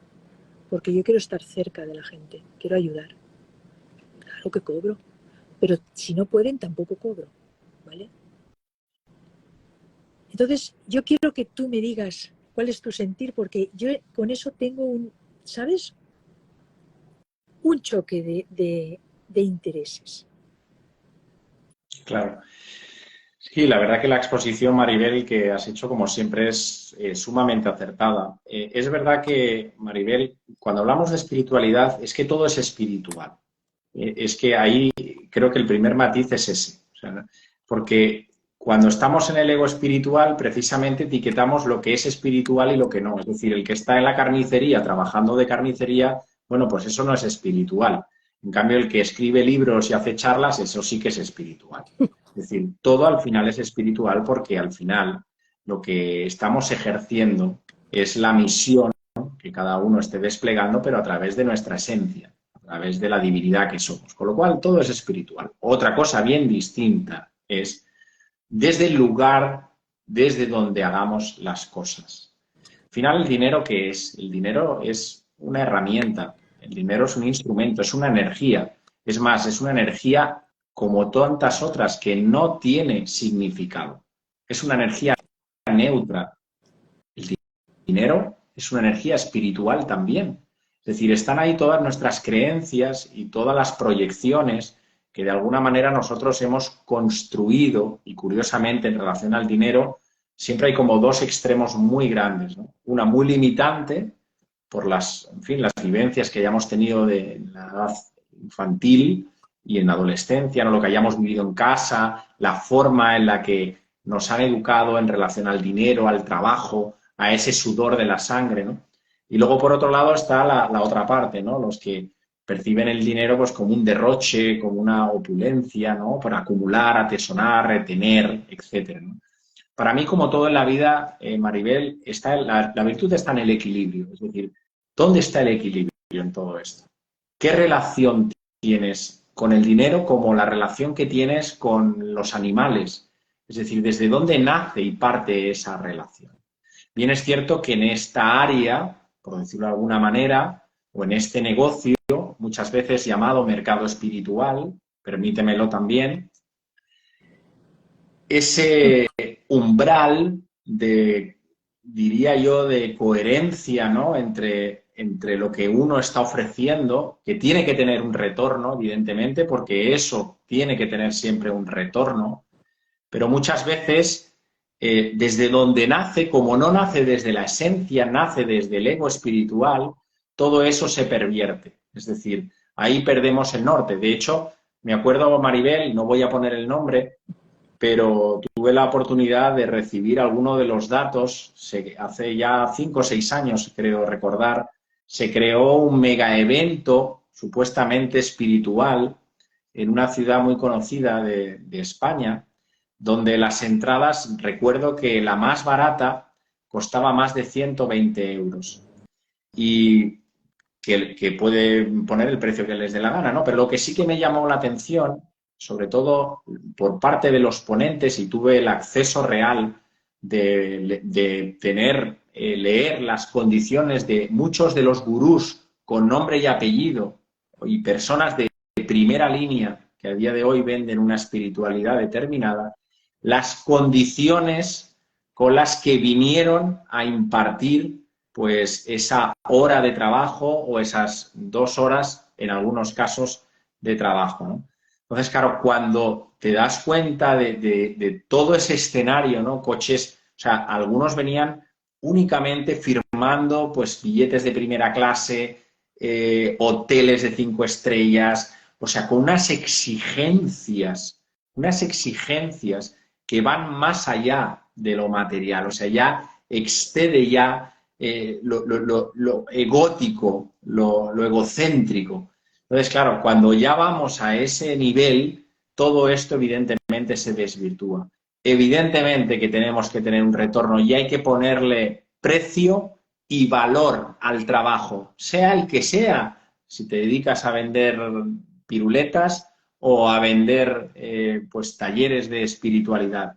Speaker 1: porque yo quiero estar cerca de la gente, quiero ayudar. Claro que cobro, pero si no pueden tampoco cobro, ¿vale? Entonces, yo quiero que tú me digas cuál es tu sentir, porque yo con eso tengo ¿sabes? Un choque de intereses.
Speaker 2: Claro. Sí, la verdad que la exposición, Maribel, que has hecho, como siempre, es sumamente acertada. Es verdad que, Maribel, cuando hablamos de espiritualidad, es que todo es espiritual. Es que ahí creo que el primer matiz es ese. O sea, porque cuando estamos en el ego espiritual, precisamente etiquetamos lo que es espiritual y lo que no. Es decir, el que está en la carnicería, trabajando de carnicería, bueno, pues eso no es espiritual. En cambio, el que escribe libros y hace charlas, eso sí que es espiritual. Es decir, todo al final es espiritual porque al final lo que estamos ejerciendo es la misión que cada uno esté desplegando, pero a través de nuestra esencia, a través de la divinidad que somos. Con lo cual, todo es espiritual. Otra cosa bien distinta es desde el lugar, desde donde hagamos las cosas. Al final, ¿el dinero qué es? El dinero es una herramienta, el dinero es un instrumento, es una energía. Es más, es una energía como tantas otras que no tiene significado. Es una energía neutra. El dinero es una energía espiritual también. Es decir, están ahí todas nuestras creencias y todas las proyecciones que de alguna manera nosotros hemos construido, y curiosamente en relación al dinero siempre hay como dos extremos muy grandes, ¿no? Una muy limitante por las, en fin, las vivencias que hayamos tenido de la edad infantil y en la adolescencia, ¿no? Lo que hayamos vivido en casa, la forma en la que nos han educado en relación al dinero, al trabajo, a ese sudor de la sangre, ¿no? Y luego, por otro lado, está la otra parte, ¿no? Los que perciben el dinero pues como un derroche, como una opulencia, ¿no? Por acumular, atesorar, retener, etcétera, ¿no? Para mí, como todo en la vida, Maribel, la virtud está en el equilibrio. Es decir, ¿dónde está el equilibrio en todo esto? ¿Qué relación tienes con el dinero como la relación que tienes con los animales? Es decir, ¿desde dónde nace y parte esa relación? Bien es cierto que en esta área, por decirlo de alguna manera, o en este negocio, muchas veces llamado mercado espiritual, permítemelo también, ese umbral de, diría yo, de coherencia, ¿no? entre lo que uno está ofreciendo, que tiene que tener un retorno, evidentemente, porque eso tiene que tener siempre un retorno, pero muchas veces desde donde nace, como no nace desde la esencia, nace desde el ego espiritual, todo eso se pervierte. Es decir, ahí perdemos el norte. De hecho, me acuerdo, Maribel, no voy a poner el nombre, pero tuve la oportunidad de recibir algunos de los datos, hace ya 5 o 6 años, creo recordar, se creó un mega evento supuestamente espiritual en una ciudad muy conocida de España, donde las entradas, recuerdo que la más barata costaba más de 120 euros. Y que puede poner el precio que les dé la gana, ¿no? Pero lo que sí que me llamó la atención, sobre todo por parte de los ponentes, y tuve el acceso real de tener, leer las condiciones de muchos de los gurús con nombre y apellido y personas de primera línea que a día de hoy venden una espiritualidad determinada, las condiciones con las que vinieron a impartir pues esa hora de trabajo o esas 2 horas, en algunos casos, de trabajo, ¿no? Entonces, claro, cuando te das cuenta de todo ese escenario, ¿no? Coches, o sea, algunos venían únicamente firmando pues billetes de primera clase, hoteles de 5 estrellas, o sea, con unas exigencias que van más allá de lo material, o sea, ya excede ya lo egótico, lo egocéntrico. Entonces, claro, cuando ya vamos a ese nivel, todo esto evidentemente se desvirtúa. Evidentemente que tenemos que tener un retorno y hay que ponerle precio y valor al trabajo, sea el que sea. Si te dedicas a vender piruletas o a vender pues talleres de espiritualidad,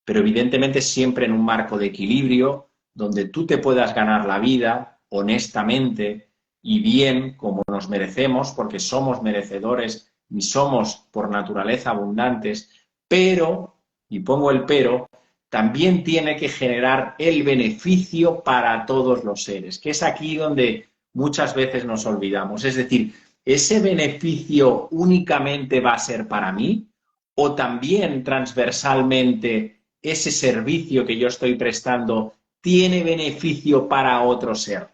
Speaker 2: pero evidentemente siempre en un marco de equilibrio donde tú te puedas ganar la vida honestamente y bien como nos merecemos, porque somos merecedores y somos por naturaleza abundantes, pero, y pongo el pero, también tiene que generar el beneficio para todos los seres, que es aquí donde muchas veces nos olvidamos. Es decir, ¿ese beneficio únicamente va a ser para mí o también transversalmente ese servicio que yo estoy prestando tiene beneficio para otro ser?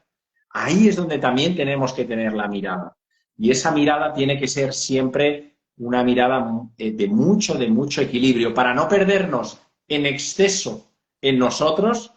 Speaker 2: Ahí es donde también tenemos que tener la mirada. Y esa mirada tiene que ser siempre una mirada de mucho equilibrio, para no perdernos en exceso en nosotros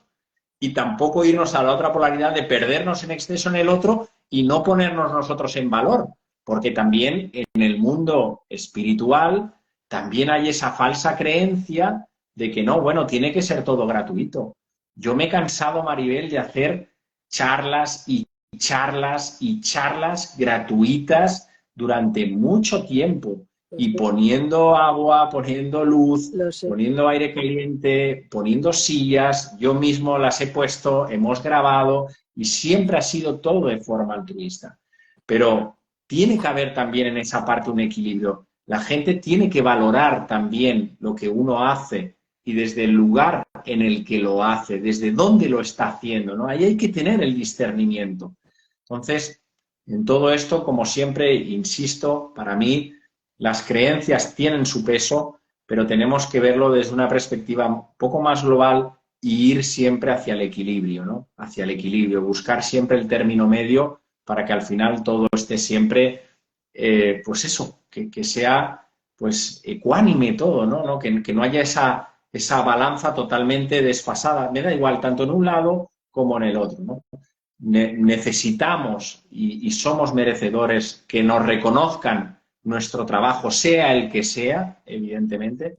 Speaker 2: y tampoco irnos a la otra polaridad de perdernos en exceso en el otro y no ponernos nosotros en valor. Porque también en el mundo espiritual también hay esa falsa creencia de que no, bueno, tiene que ser todo gratuito. Yo me he cansado, Maribel, de hacer charlas y charlas y charlas gratuitas durante mucho tiempo
Speaker 3: Pues
Speaker 2: y
Speaker 3: sí,
Speaker 2: poniendo agua, poniendo luz,
Speaker 3: lo sé.
Speaker 2: poniendo aire caliente, poniendo sillas, yo mismo las he puesto, hemos grabado y siempre ha sido todo de forma altruista. Pero tiene que haber también en esa parte un equilibrio. La gente tiene que valorar también lo que uno hace y desde el lugar en el que lo hace, desde dónde lo está haciendo, ¿no? Ahí hay que tener el discernimiento. Entonces, en todo esto, como siempre, insisto, para mí las creencias tienen su peso, pero tenemos que verlo desde una perspectiva un poco más global y ir siempre hacia el equilibrio, ¿no? Hacia el equilibrio, buscar siempre el término medio para que al final todo esté siempre, pues eso, que sea pues ecuánime todo, ¿no? Que no haya esa balanza totalmente desfasada. Me da igual, tanto en un lado como en el otro, ¿no? Necesitamos y somos merecedores que nos reconozcan nuestro trabajo, sea el que sea, evidentemente,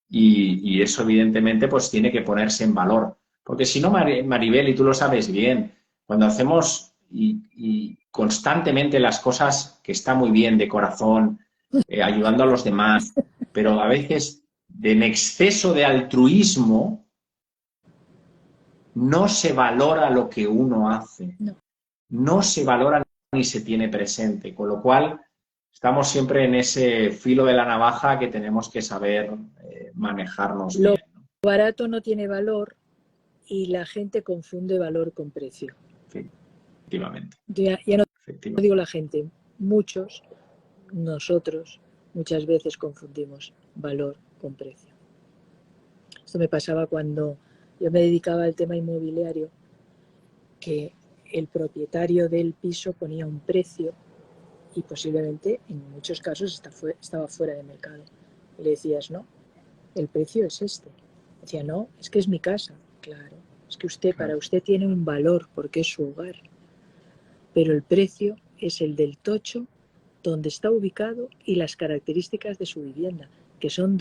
Speaker 2: y eso evidentemente pues tiene que ponerse en valor. Porque si no, Maribel, y tú lo sabes bien, cuando hacemos y constantemente las cosas que está muy bien de corazón, ayudando a los demás, pero a veces en exceso de altruismo, no se valora lo que uno hace,
Speaker 3: No.
Speaker 2: no se valora ni se tiene presente, con lo cual estamos siempre en ese filo de la navaja que tenemos que saber manejarnos
Speaker 3: Lo
Speaker 2: bien, ¿no?
Speaker 3: barato no tiene valor y la gente confunde valor con precio.
Speaker 2: Efectivamente,
Speaker 3: Ya no
Speaker 2: efectivamente.
Speaker 3: digo la gente, muchos, nosotros, muchas veces confundimos valor con precio. Esto me pasaba cuando yo me dedicaba al tema inmobiliario, que el propietario del piso ponía un precio y posiblemente en muchos casos estaba fuera de mercado. Y le decías, no, el precio es este. Decía, no, es que es mi casa. Claro, es que para usted tiene un valor porque es su hogar. Pero el precio es el del tocho, donde está ubicado y las características de su vivienda, que son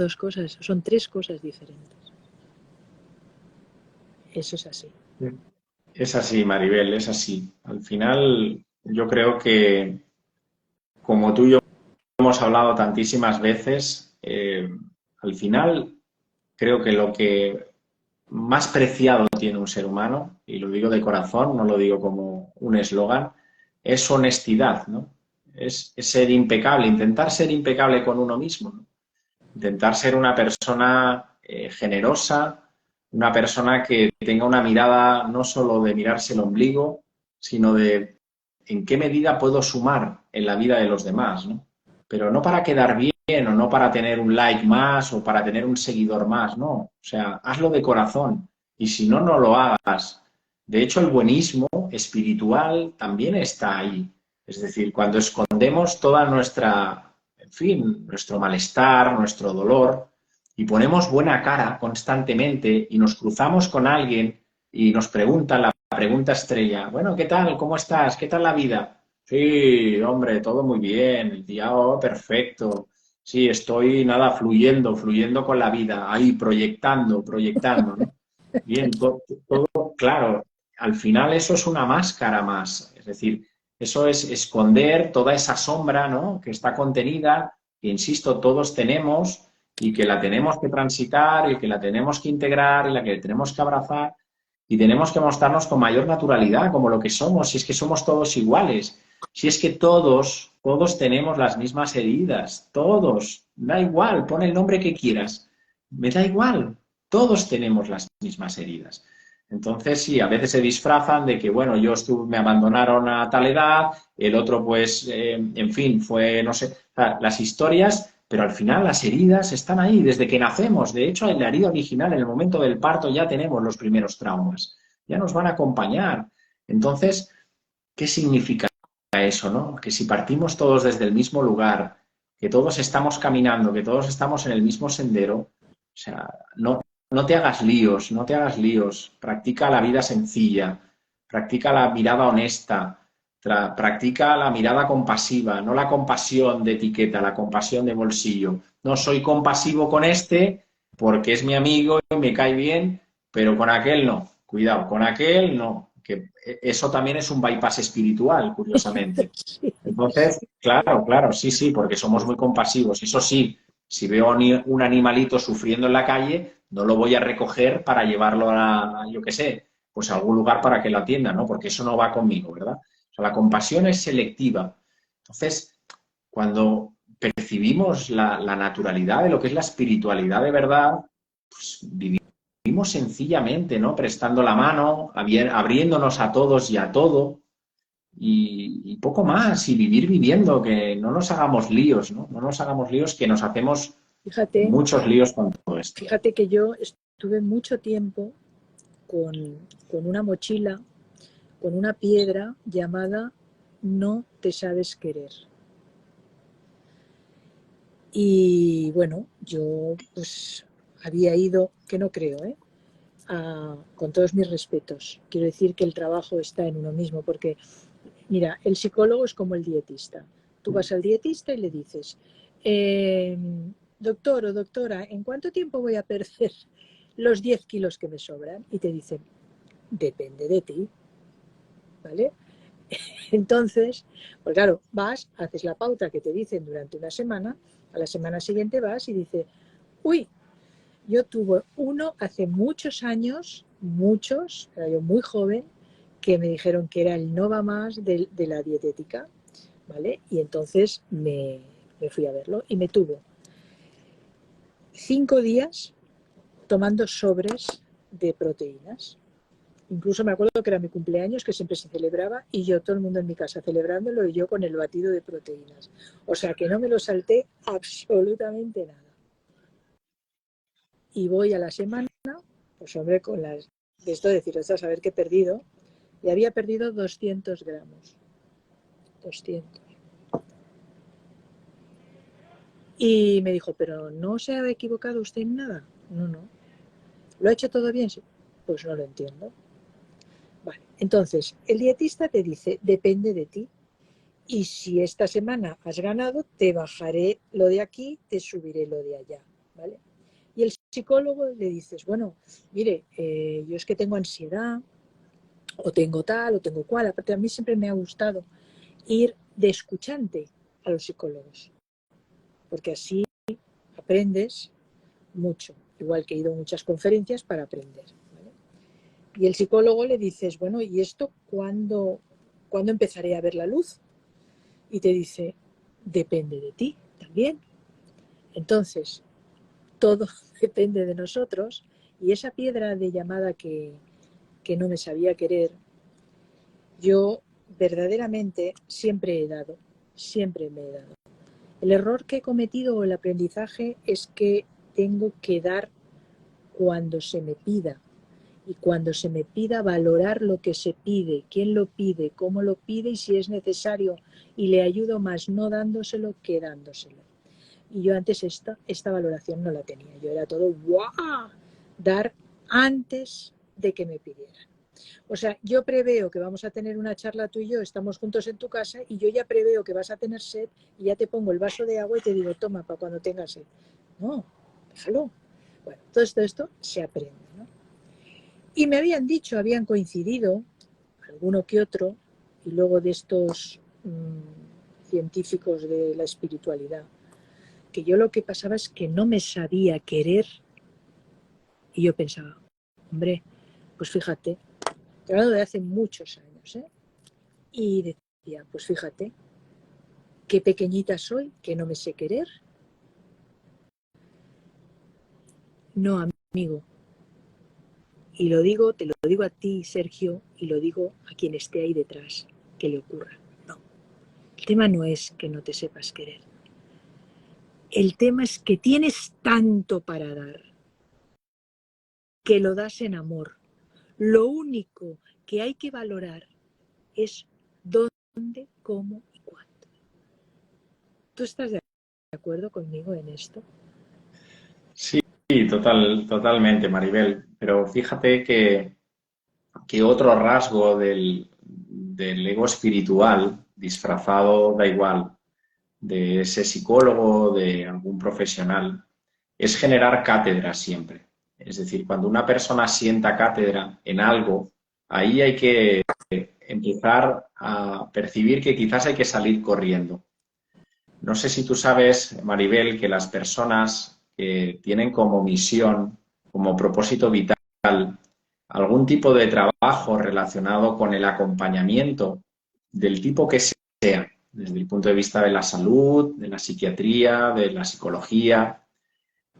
Speaker 3: son 3 cosas diferentes. Eso es así.
Speaker 2: Es así, Maribel, es así. Al final, yo creo que, como tú y yo hemos hablado tantísimas veces, al final creo que lo que más preciado tiene un ser humano, y lo digo de corazón, no lo digo como un eslogan, es honestidad, ¿no? Es ser impecable, intentar ser impecable con uno mismo, ¿no? Intentar ser una persona generosa, una persona que tenga una mirada no solo de mirarse el ombligo, sino de en qué medida puedo sumar en la vida de los demás, ¿no? Pero no para quedar bien o no para tener un like más o para tener un seguidor más, no. O sea, hazlo de corazón y si no, no lo hagas. De hecho, el buenismo espiritual también está ahí. Es decir, cuando escondemos toda nuestra, en fin, nuestro malestar, nuestro dolor, y ponemos buena cara constantemente y nos cruzamos con alguien y nos pregunta la pregunta estrella, bueno, ¿qué tal? ¿Cómo estás? ¿Qué tal la vida? Sí, hombre, todo muy bien, el día, oh, perfecto. Sí, estoy, nada, fluyendo con la vida, ahí, proyectando, ¿no? Bien, todo, claro, al final eso es una máscara más, es decir, eso es esconder toda esa sombra, ¿no? Que está contenida, que, insisto, todos tenemos y que la tenemos que transitar y que la tenemos que integrar y la que tenemos que abrazar y tenemos que mostrarnos con mayor naturalidad como lo que somos, si es que somos todos iguales, si es que todos tenemos las mismas heridas, todos, da igual, pon el nombre que quieras, me da igual, todos tenemos las mismas heridas. Entonces, sí, a veces se disfrazan de que, bueno, me abandonaron a tal edad, el otro, pues, en fin, fue, no sé, o sea, las historias, pero al final las heridas están ahí desde que nacemos. De hecho, en la herida original, en el momento del parto, ya tenemos los primeros traumas, ya nos van a acompañar. Entonces, ¿qué significa eso, no? Que si partimos todos desde el mismo lugar, que todos estamos caminando, que todos estamos en el mismo sendero, o sea, no te hagas líos, no te hagas líos. Practica la vida sencilla, practica la mirada honesta, practica la mirada compasiva, no la compasión de etiqueta, la compasión de bolsillo. No soy compasivo con este porque es mi amigo y me cae bien, pero con aquel no. Cuidado, con aquel no. Que eso también es un bypass espiritual, curiosamente.
Speaker 3: Sí,
Speaker 2: Entonces, claro, sí, porque somos muy compasivos. Eso sí, si veo un animalito sufriendo en la calle, no lo voy a recoger para llevarlo yo qué sé, pues a algún lugar para que lo atienda, ¿no? Porque eso no va conmigo, ¿verdad? O sea, la compasión es selectiva. Entonces, cuando percibimos la naturalidad de lo que es la espiritualidad de verdad, pues vivimos sencillamente, ¿no? Prestando la mano, abriéndonos a todos y a todo, y poco más, y vivir viviendo, que no nos hagamos líos, ¿no? No nos hagamos líos, que nos hacemos
Speaker 3: Fíjate,
Speaker 2: muchos líos con todo esto.
Speaker 3: fíjate que yo estuve mucho tiempo con una mochila, con una piedra llamada No te sabes querer. Y bueno, yo pues había ido, que no creo, con todos mis respetos. Quiero decir que el trabajo está en uno mismo, porque mira, el psicólogo es como el dietista. Tú vas al dietista y le dices, doctor o doctora, ¿en cuánto tiempo voy a perder los 10 kilos que me sobran? Y te dicen, depende de ti, ¿vale? Entonces, pues claro, vas, haces la pauta que te dicen durante una semana, a la semana siguiente vas y dices, uy, yo tuve uno hace muchos años, era yo muy joven, que me dijeron que era el no va más de la dietética, ¿vale? Y entonces me fui a verlo y me tuvo 5 días tomando sobres de proteínas. Incluso me acuerdo que era mi cumpleaños, que siempre se celebraba, y yo, todo el mundo en mi casa celebrándolo, y yo con el batido de proteínas. O sea que no me lo salté absolutamente nada. Y voy a la semana, pues hombre, con las de esto de decir, a saber qué he perdido, y había perdido 200 gramos. 200. Y me dijo, pero ¿no se ha equivocado usted en nada? No, no. ¿Lo ha hecho todo bien? Sí. Pues no lo entiendo. Vale. Entonces, el dietista te dice, depende de ti. Y si esta semana has ganado, te bajaré lo de aquí, te subiré lo de allá, ¿vale? Y el psicólogo le dices, bueno, mire, yo es que tengo ansiedad, o tengo tal, o tengo cual. Aparte, a mí siempre me ha gustado ir de escuchante a los psicólogos, porque así aprendes mucho, igual que he ido a muchas conferencias para aprender, ¿vale? Y el psicólogo le dices, bueno, ¿y esto cuándo empezaré a ver la luz? Y te dice, depende de ti también. Entonces, todo depende de nosotros, y esa piedra de llamada que no me sabía querer, yo verdaderamente siempre he dado, siempre me he dado. El error que he cometido o el aprendizaje es que tengo que dar cuando se me pida, y cuando se me pida valorar lo que se pide, quién lo pide, cómo lo pide y si es necesario, y le ayudo más no dándoselo que dándoselo. Y yo antes esta valoración no la tenía, yo era todo ¡guau! Dar antes de que me pidieran. O sea, yo preveo que vamos a tener una charla tú y yo, estamos juntos en tu casa y yo ya preveo que vas a tener sed y ya te pongo el vaso de agua y te digo, toma para cuando tengas sed. No, déjalo. Bueno, todo esto se aprende, ¿no? Y me habían dicho, habían coincidido, alguno que otro, y luego de estos científicos de la espiritualidad, que yo lo que pasaba es que no me sabía querer y yo pensaba, hombre, pues fíjate, hablando de hace muchos años, y decía, pues fíjate, qué pequeñita soy, que no me sé querer. No, amigo. Y lo digo, te lo digo a ti, Sergio, y lo digo a quien esté ahí detrás, que le ocurra. No. El tema no es que no te sepas querer. El tema es que tienes tanto para dar, que lo das en amor. Lo único que hay que valorar es dónde, cómo y cuándo. ¿Tú estás de acuerdo conmigo en esto?
Speaker 2: Sí, totalmente, Maribel. Pero fíjate que otro rasgo del ego espiritual, disfrazado, da igual, de ese psicólogo, de algún profesional, es generar cátedra siempre. Es decir, cuando una persona sienta cátedra en algo, ahí hay que empezar a percibir que quizás hay que salir corriendo. No sé si tú sabes, Maribel, que las personas que tienen como misión, como propósito vital, algún tipo de trabajo relacionado con el acompañamiento del tipo que sea, desde el punto de vista de la salud, de la psiquiatría, de la psicología,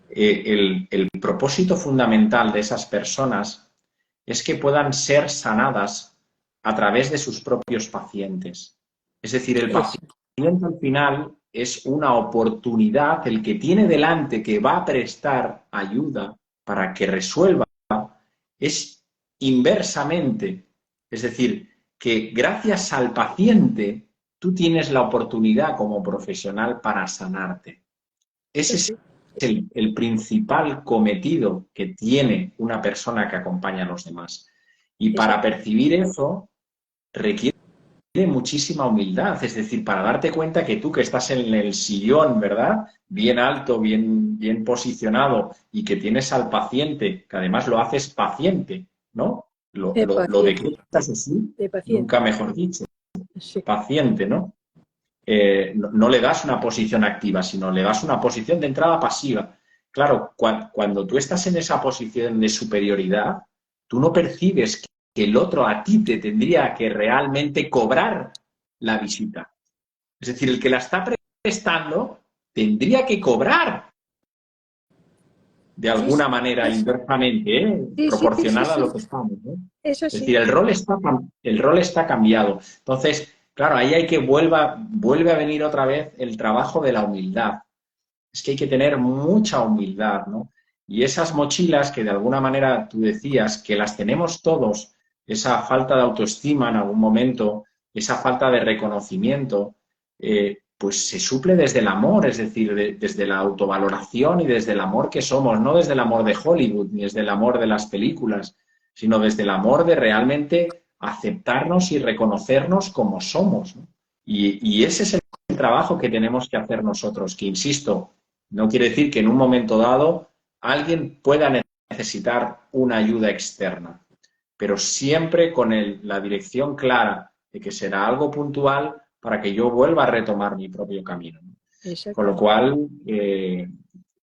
Speaker 2: el propósito fundamental de esas personas es que puedan ser sanadas a través de sus propios pacientes. Es decir, el paciente al final es una oportunidad, el que tiene delante que va a prestar ayuda para que resuelva, es inversamente. Es decir, que gracias al paciente tú tienes la oportunidad como profesional para sanarte. Ese es el principal cometido que tiene una persona que acompaña a los demás. Y para percibir eso requiere muchísima humildad, es decir, para darte cuenta que tú que estás en el sillón, ¿verdad? Bien alto, bien posicionado y que tienes al paciente, que además lo haces paciente, ¿no? Lo decretas así, nunca mejor dicho, paciente, ¿no? No le das una posición activa, sino le das una posición de entrada pasiva. Claro, cuando tú estás en esa posición de superioridad, tú no percibes que el otro a ti te tendría que realmente cobrar la visita. Es decir, el que la está prestando tendría que cobrar de alguna manera inversamente, proporcional a lo que estamos, ¿no? Es decir, el rol está cambiado. Entonces, claro, ahí hay que vuelve a venir otra vez el trabajo de la humildad. Es que hay que tener mucha humildad, ¿no? Y esas mochilas que de alguna manera tú decías que las tenemos todos, esa falta de autoestima en algún momento, esa falta de reconocimiento, pues se suple desde el amor, es decir, desde la autovaloración y desde el amor que somos, no desde el amor de Hollywood ni desde el amor de las películas, sino desde el amor de realmente aceptarnos y reconocernos como somos, ¿no? Y ese es el trabajo que tenemos que hacer nosotros, que insisto, no quiere decir que en un momento dado alguien pueda necesitar una ayuda externa, pero siempre con la dirección clara de que será algo puntual para que yo vuelva a retomar mi propio camino. Con lo cual,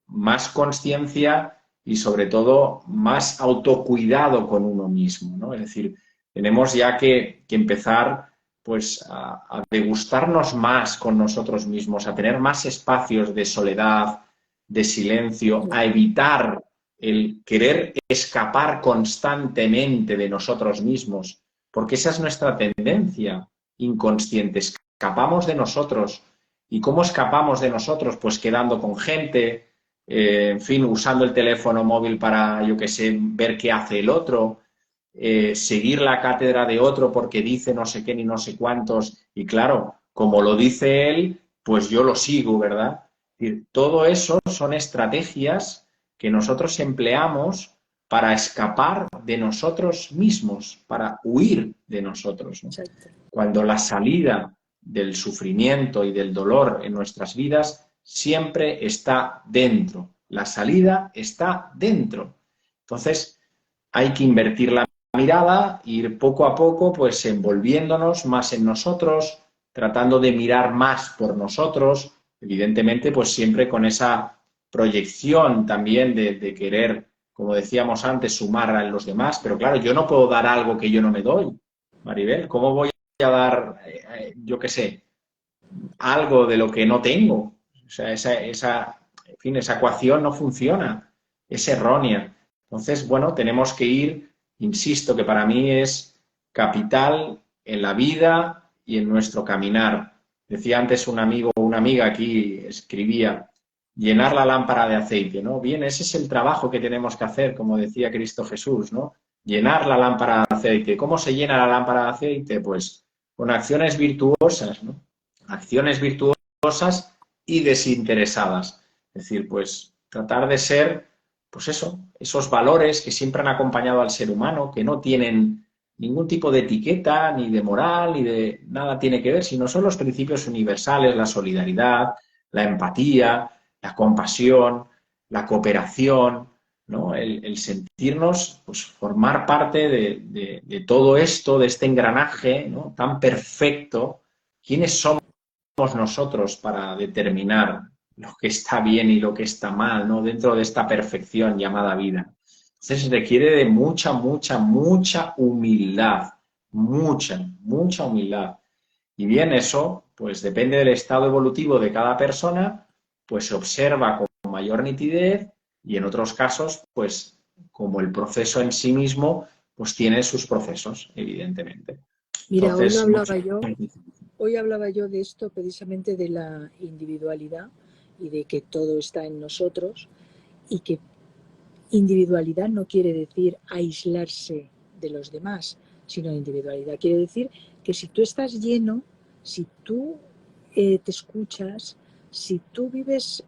Speaker 2: más conciencia y sobre todo más autocuidado con uno mismo, ¿no? Es decir, tenemos ya que empezar pues a degustarnos más con nosotros mismos, a tener más espacios de soledad, de silencio, a evitar el querer escapar constantemente de nosotros mismos, porque esa es nuestra tendencia inconsciente. Escapamos de nosotros. ¿Y cómo escapamos de nosotros? Pues quedando con gente, en fin, usando el teléfono móvil para, yo qué sé, ver qué hace el otro, seguir la cátedra de otro porque dice no sé qué ni no sé cuántos. Y claro, como lo dice él, pues yo lo sigo, ¿verdad? Es decir, todo eso son estrategias que nosotros empleamos para escapar de nosotros mismos, para huir de nosotros, ¿no?
Speaker 3: Exacto.
Speaker 2: Cuando la salida del sufrimiento y del dolor en nuestras vidas siempre está dentro. La salida está dentro. Entonces, hay que invertir la mirada, ir poco a poco, pues envolviéndonos más en nosotros, tratando de mirar más por nosotros, evidentemente, pues siempre con esa proyección también de querer, como decíamos antes, sumar a los demás, pero claro, yo no puedo dar algo que yo no me doy, Maribel. ¿Cómo voy a dar, yo qué sé, algo de lo que no tengo? O sea, en fin, esa ecuación no funciona, es errónea. Entonces, bueno, tenemos que ir, insisto, que para mí es capital en la vida y en nuestro caminar. Decía antes un amigo o una amiga aquí, escribía, llenar la lámpara de aceite, ¿no? Bien, ese es el trabajo que tenemos que hacer, como decía Cristo Jesús, ¿no? Llenar la lámpara de aceite. ¿Cómo se llena la lámpara de aceite? Pues con acciones virtuosas, ¿no? Acciones virtuosas y desinteresadas. Es decir, pues tratar de ser, pues eso, esos valores que siempre han acompañado al ser humano, que no tienen ningún tipo de etiqueta, ni de moral, ni de nada tiene que ver, sino son los principios universales, la solidaridad, la empatía, la compasión, la cooperación, ¿no? El sentirnos, pues formar parte de todo esto, de este engranaje, ¿no? Tan perfecto. ¿Quiénes somos nosotros para determinar lo que está bien y lo que está mal, ¿no? Dentro de esta perfección llamada vida? Entonces requiere de mucha, mucha, mucha humildad, mucha, mucha humildad. Y bien, eso, pues depende del estado evolutivo de cada persona, pues se observa con mayor nitidez y en otros casos, pues como el proceso en sí mismo, pues tiene sus procesos, evidentemente.
Speaker 3: Mira,
Speaker 2: Entonces, mucho.
Speaker 3: hoy hablaba yo de esto precisamente de la individualidad y de que todo está en nosotros y que individualidad no quiere decir aislarse de los demás, sino individualidad quiere decir que si tú estás lleno, si tú te escuchas, si tú vives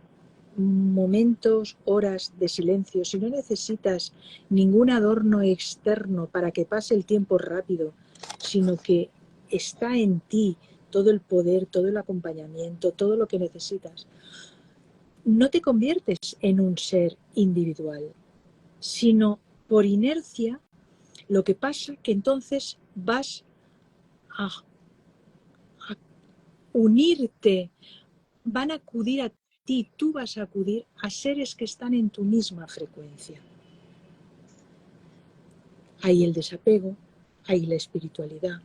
Speaker 3: momentos, horas de silencio, si no necesitas ningún adorno externo para que pase el tiempo rápido, sino que está en ti todo el poder, todo el acompañamiento, todo lo que necesitas, no te conviertes en un ser individual, sino por inercia. Lo que pasa que entonces vas a unirte, van a acudir a ti, tú vas a acudir a seres que están en tu misma frecuencia. Hay el desapego, hay la espiritualidad,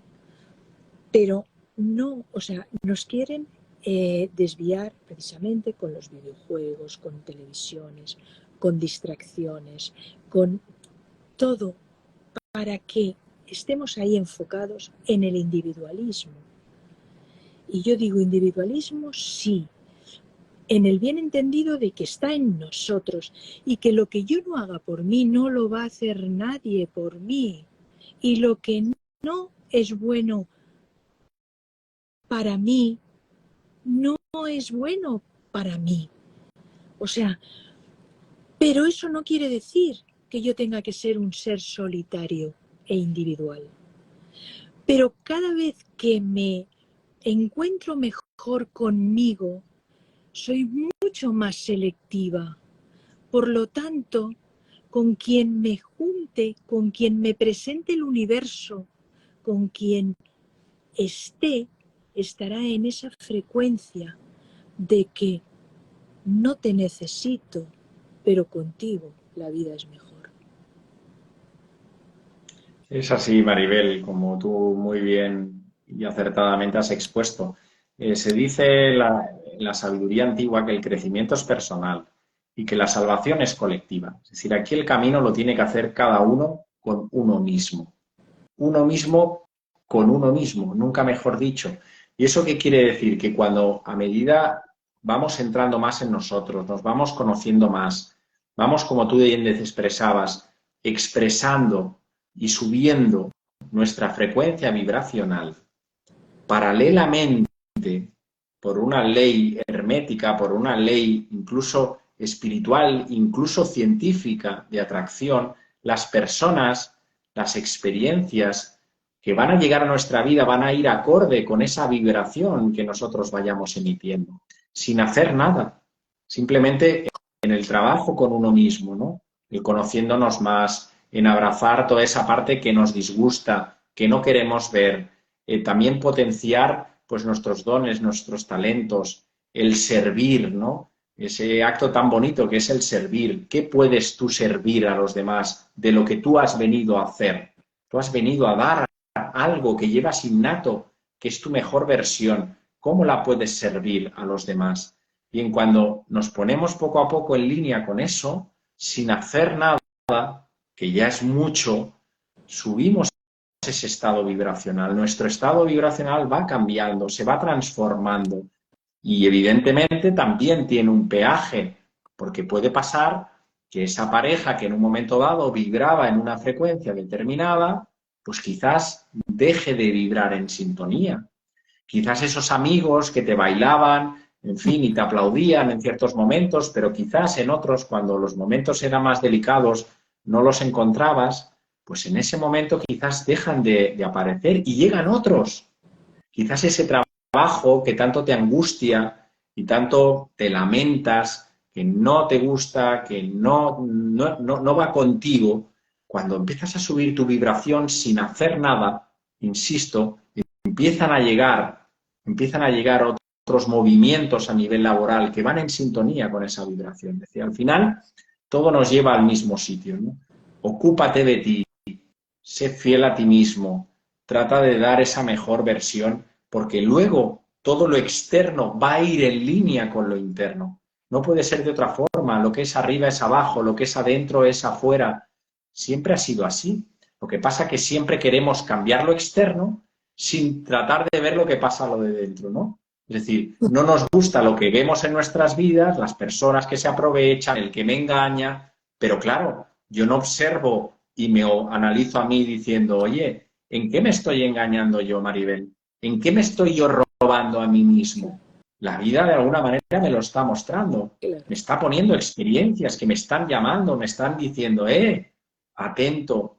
Speaker 3: pero no, o sea, nos quieren desviar precisamente con los videojuegos, con televisiones, con distracciones, con todo, para que estemos ahí enfocados en el individualismo. Y yo digo individualismo, sí, en el bien entendido de que está en nosotros y que lo que yo no haga por mí no lo va a hacer nadie por mí. Y lo que no es bueno para mí, no es bueno para mí. O sea, pero eso no quiere decir que yo tenga que ser un ser solitario e individual. Pero cada vez que me encuentro mejor conmigo, soy mucho más selectiva. Por lo tanto, con quien me junte, con quien me presente el universo, con quien esté, estará en esa frecuencia de que no te necesito, pero contigo la vida es mejor.
Speaker 2: Es así, Maribel, como tú muy bien y acertadamente has expuesto. Se dice en la sabiduría antigua que el crecimiento es personal. y que la salvación es colectiva. Es decir, aquí el camino lo tiene que hacer cada uno con uno mismo. Uno mismo con uno mismo, nunca mejor dicho. ¿Y eso qué quiere decir? Que cuando a medida vamos entrando más en nosotros, nos vamos conociendo más, vamos, como tú bien expresabas, expresando y subiendo nuestra frecuencia vibracional paralelamente por una ley hermética, por una ley incluso espiritual, incluso científica de atracción, las personas, las experiencias que van a llegar a nuestra vida van a ir acorde con esa vibración que nosotros vayamos emitiendo, sin hacer nada, simplemente en el trabajo con uno mismo, ¿no? El conociéndonos más, en abrazar toda esa parte que nos disgusta, que no queremos ver, también potenciar pues nuestros dones, nuestros talentos, el servir, ¿no? Ese acto tan bonito que es el servir. ¿Qué puedes tú servir a los demás de lo que tú has venido a hacer? Tú has venido a dar algo que llevas innato, que es tu mejor versión. ¿Cómo la puedes servir a los demás? Bien, cuando nos ponemos poco a poco en línea con eso, sin hacer nada, que ya es mucho, subimos ese estado vibracional. Nuestro estado vibracional va cambiando, se va transformando y evidentemente también tiene un peaje, porque puede pasar que esa pareja que en un momento dado vibraba en una frecuencia determinada, pues quizás deje de vibrar en sintonía. Quizás esos amigos que te bailaban, en fin, y te aplaudían en ciertos momentos, pero quizás en otros, cuando los momentos eran más delicados, no los encontrabas, pues en ese momento quizás dejan de aparecer y llegan otros. Quizás ese trabajo que tanto te angustia y tanto te lamentas, que no te gusta, que no va contigo, cuando empiezas a subir tu vibración sin hacer nada, insisto, empiezan a llegar otros movimientos a nivel laboral que van en sintonía con esa vibración. Es decir, al final todo nos lleva al mismo sitio, ¿no? Ocúpate de ti, sé fiel a ti mismo, trata de dar esa mejor versión, porque luego todo lo externo va a ir en línea con lo interno. No puede ser de otra forma, lo que es arriba es abajo, lo que es adentro es afuera. Siempre ha sido así. Lo que pasa es que siempre queremos cambiar lo externo sin tratar de ver lo que pasa a lo de dentro, ¿no? Es decir, no nos gusta lo que vemos en nuestras vidas, las personas que se aprovechan, el que me engaña, pero claro, yo no observo y me analizo a mí diciendo, oye, ¿en qué me estoy engañando yo, Maribel? ¿En qué me estoy yo robando a mí mismo? La vida de alguna manera me lo está mostrando, me está poniendo experiencias que me están llamando, me están diciendo, atento,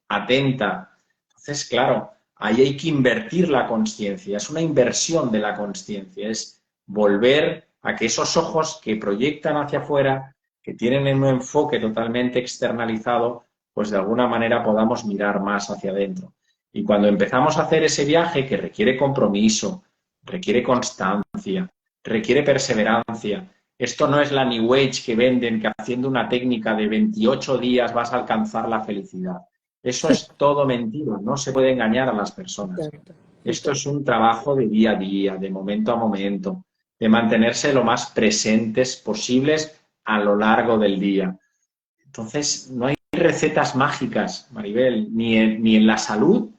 Speaker 2: atenta. Entonces, claro, ahí hay que invertir la consciencia, es una inversión de la consciencia, es volver a que esos ojos que proyectan hacia afuera, que tienen un enfoque totalmente externalizado, pues de alguna manera podamos mirar más hacia adentro. Y cuando empezamos a hacer ese viaje que requiere compromiso, requiere constancia, requiere perseverancia, esto no es la New Age que venden, que haciendo una técnica de 28 días vas a alcanzar la felicidad. Eso es todo mentira, no se puede engañar a las personas. Esto es un trabajo de día a día, de momento a momento, de mantenerse lo más presentes posibles a lo largo del día. Entonces, no hay recetas mágicas, Maribel, ni en la salud,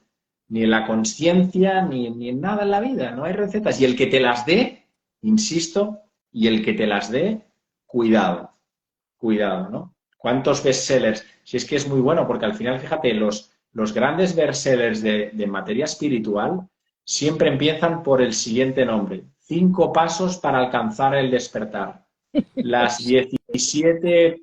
Speaker 2: ni en la consciencia, ni en nada en la vida. No hay recetas. Y el que te las dé, insisto, y el que te las dé, cuidado, cuidado, ¿no? ¿Cuántos bestsellers? Si es que es muy bueno, porque al final, fíjate, los grandes bestsellers de materia espiritual siempre empiezan por el siguiente nombre: 5 pasos para alcanzar el despertar. Las 17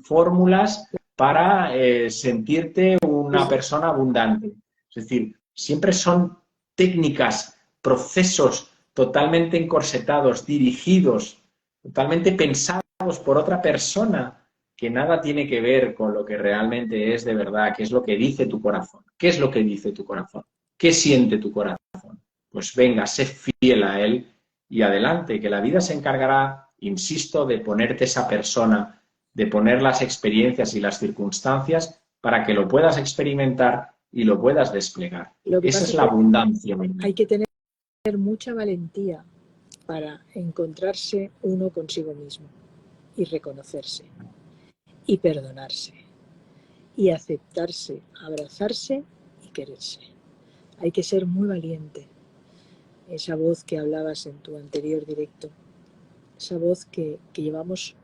Speaker 2: fórmulas para sentirte una persona abundante. Es decir, siempre son técnicas, procesos totalmente encorsetados, dirigidos, totalmente pensados por otra persona, que nada tiene que ver con lo que realmente es de verdad, qué es lo que dice tu corazón. ¿Qué es lo que dice tu corazón? ¿Qué siente tu corazón? Pues venga, sé fiel a él y adelante, que la vida se encargará, insisto, de ponerte esa persona, de poner las experiencias y las circunstancias para que lo puedas experimentar y lo puedas desplegar. Esa es la abundancia.
Speaker 3: Hay que tener mucha valentía para encontrarse uno consigo mismo. y reconocerse y perdonarse y aceptarse, abrazarse y quererse. Hay que ser muy valiente. Esa voz que hablabas en tu anterior directo, esa voz que llevamos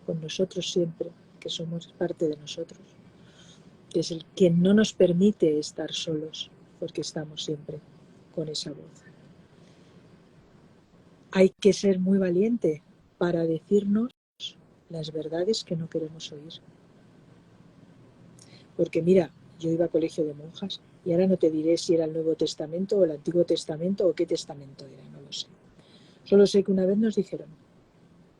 Speaker 3: con nosotros siempre, que somos parte de nosotros, que es el que no nos permite estar solos, porque estamos siempre con esa voz. Hay que ser muy valiente para decirnos las verdades que no queremos oír. Porque mira, yo iba a colegio de monjas y ahora no te diré si era el Nuevo Testamento o el Antiguo Testamento o qué testamento era, no lo sé. Solo sé que una vez nos dijeron,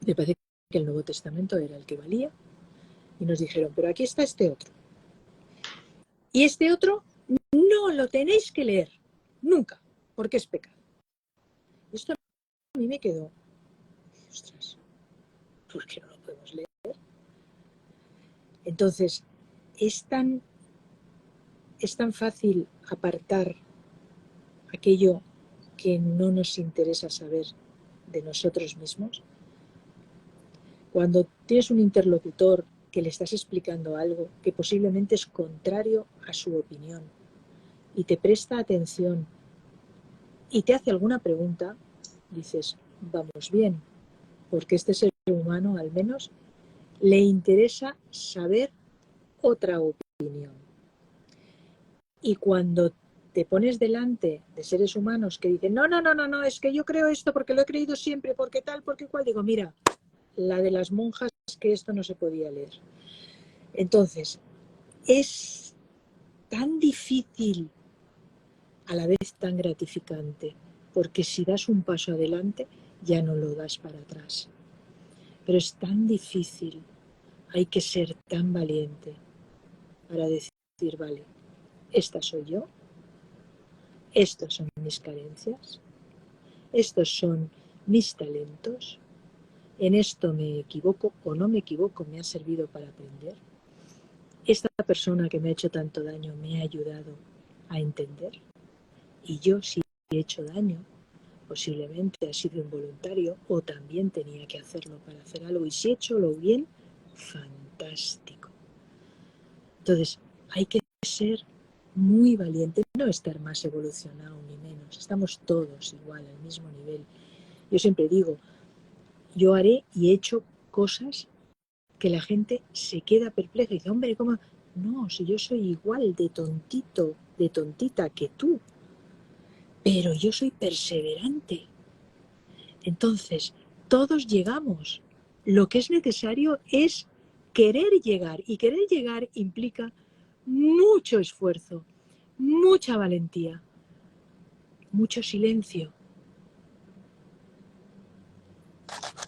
Speaker 3: me parece que el Nuevo Testamento era el que valía, y nos dijeron, pero aquí está este otro. Y este otro no lo tenéis que leer, nunca, porque es pecado. Esto a mí me quedó, ostras, ¿por qué no lo podemos leer? Entonces, es tan fácil apartar aquello que no nos interesa saber de nosotros mismos. Cuando tienes un interlocutor que le estás explicando algo que posiblemente es contrario a su opinión y te presta atención y te hace alguna pregunta, dices, vamos bien, porque este ser humano al menos le interesa saber otra opinión. Y cuando te pones delante de seres humanos que dicen, no, es que yo creo esto porque lo he creído siempre, porque tal, porque cual, digo, mira, la de las monjas, que esto no se podía leer. Entonces, es tan difícil, a la vez tan gratificante, porque si das un paso adelante, ya no lo das para atrás. Pero es tan difícil, hay que ser tan valiente para decir, vale, esta soy yo, estas son mis carencias, estos son mis talentos, en esto me equivoco o no me equivoco, me ha servido para aprender. Esta persona que me ha hecho tanto daño me ha ayudado a entender, y yo si he hecho daño, posiblemente ha sido involuntario o también tenía que hacerlo para hacer algo, y si he hecho lo bien, fantástico. Entonces, hay que ser muy valiente, no estar más evolucionado ni menos, estamos todos igual, al mismo nivel. Yo siempre digo, yo haré y he hecho cosas que la gente se queda perpleja y dice, hombre, ¿cómo? No, si yo soy igual de tontito, de tontita que tú, pero yo soy perseverante. Entonces, todos llegamos. Lo que es necesario es querer llegar, y querer llegar implica mucho esfuerzo, mucha valentía, mucho silencio.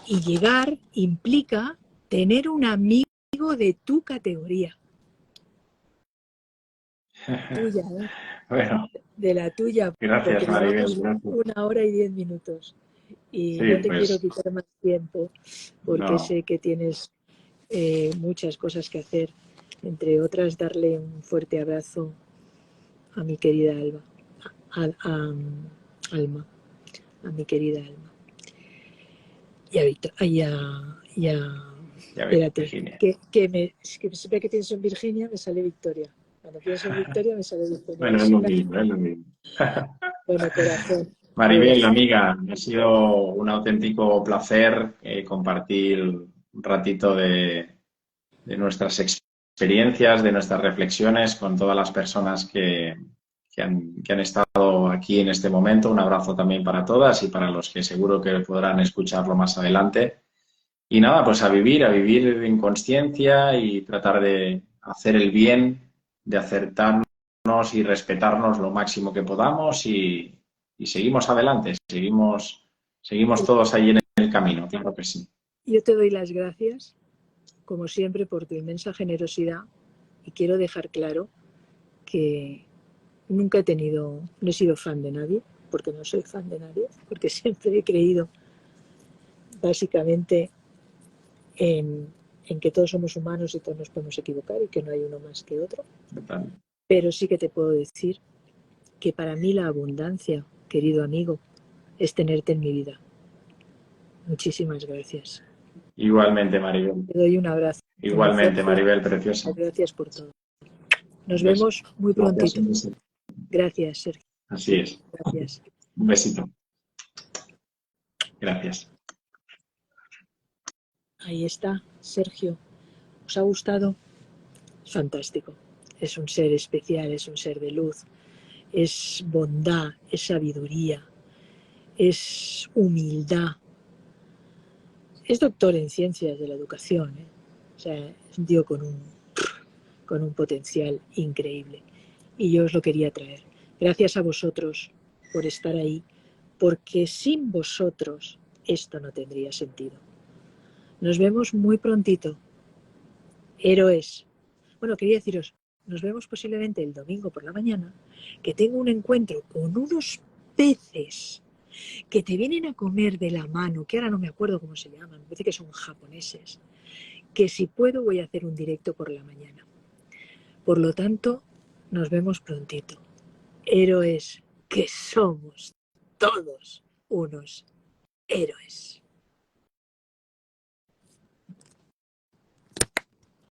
Speaker 3: Y llegar implica tener un amigo de tu categoría. Tuya, ¿eh?
Speaker 2: Bueno,
Speaker 3: De la tuya,
Speaker 2: gracias,
Speaker 3: porque
Speaker 2: Maribel.
Speaker 3: llevamos
Speaker 2: Gracias.
Speaker 3: 1 hora y 10 minutos. Y
Speaker 2: Sí,
Speaker 3: no te quiero
Speaker 2: pues
Speaker 3: quitar más tiempo, porque
Speaker 2: no.
Speaker 3: sé que tienes muchas cosas que hacer, entre otras darle un fuerte abrazo a mi querida Alma, a mi querida Alma.
Speaker 2: Ya ves,
Speaker 3: Espérate,
Speaker 2: Virginia.
Speaker 3: que siempre que pienso en Virginia me sale Victoria. Cuando pienso en Victoria me sale Victoria.
Speaker 2: Bueno, es lo mismo, es lo mismo.
Speaker 3: Bueno, corazón,
Speaker 2: Maribel,
Speaker 3: pues
Speaker 2: amiga, ha sido un auténtico placer compartir un ratito de nuestras experiencias, de nuestras reflexiones con todas las personas que han estado aquí en este momento. Un abrazo también para todas y para los que seguro que podrán escucharlo más adelante. Y nada, pues a vivir en conciencia y tratar de hacer el bien, de acertarnos y respetarnos lo máximo que podamos y seguimos adelante, seguimos todos ahí en el camino, claro que sí.
Speaker 3: yo te doy las gracias, como siempre, por tu inmensa generosidad, y quiero dejar claro que nunca no he sido fan de nadie, porque no soy fan de nadie, porque siempre he creído básicamente en que todos somos humanos y todos nos podemos equivocar y que no hay uno más que otro. Pero sí que te puedo decir que para mí la abundancia, querido amigo, es tenerte en mi vida. Muchísimas gracias.
Speaker 2: Igualmente, Maribel.
Speaker 3: Te doy un abrazo. Muy
Speaker 2: Igualmente,
Speaker 3: fuerte.
Speaker 2: Maribel, preciosa.
Speaker 3: Gracias por todo. Nos
Speaker 2: Un beso.
Speaker 3: vemos muy
Speaker 2: Gracias,
Speaker 3: prontito.
Speaker 2: un besito.
Speaker 3: Gracias, Sergio.
Speaker 2: Así es.
Speaker 3: Gracias.
Speaker 2: Un besito. Gracias.
Speaker 3: Ahí está, Sergio. ¿Os ha gustado? Fantástico. Es un ser especial, es un ser de luz, es bondad, es sabiduría, es humildad. Es doctor en ciencias de la educación, ¿eh? O sea, es un tío con un potencial increíble. Y yo os lo quería traer. Gracias a vosotros por estar ahí, porque sin vosotros esto no tendría sentido. Nos vemos muy prontito. Héroes. Bueno, quería deciros, nos vemos posiblemente el domingo por la mañana, que tengo un encuentro con unos peces que te vienen a comer de la mano, que ahora no me acuerdo cómo se llaman, me parece que son japoneses, que si puedo voy a hacer un directo por la mañana. Por lo tanto, nos vemos prontito. Héroes que somos todos unos héroes.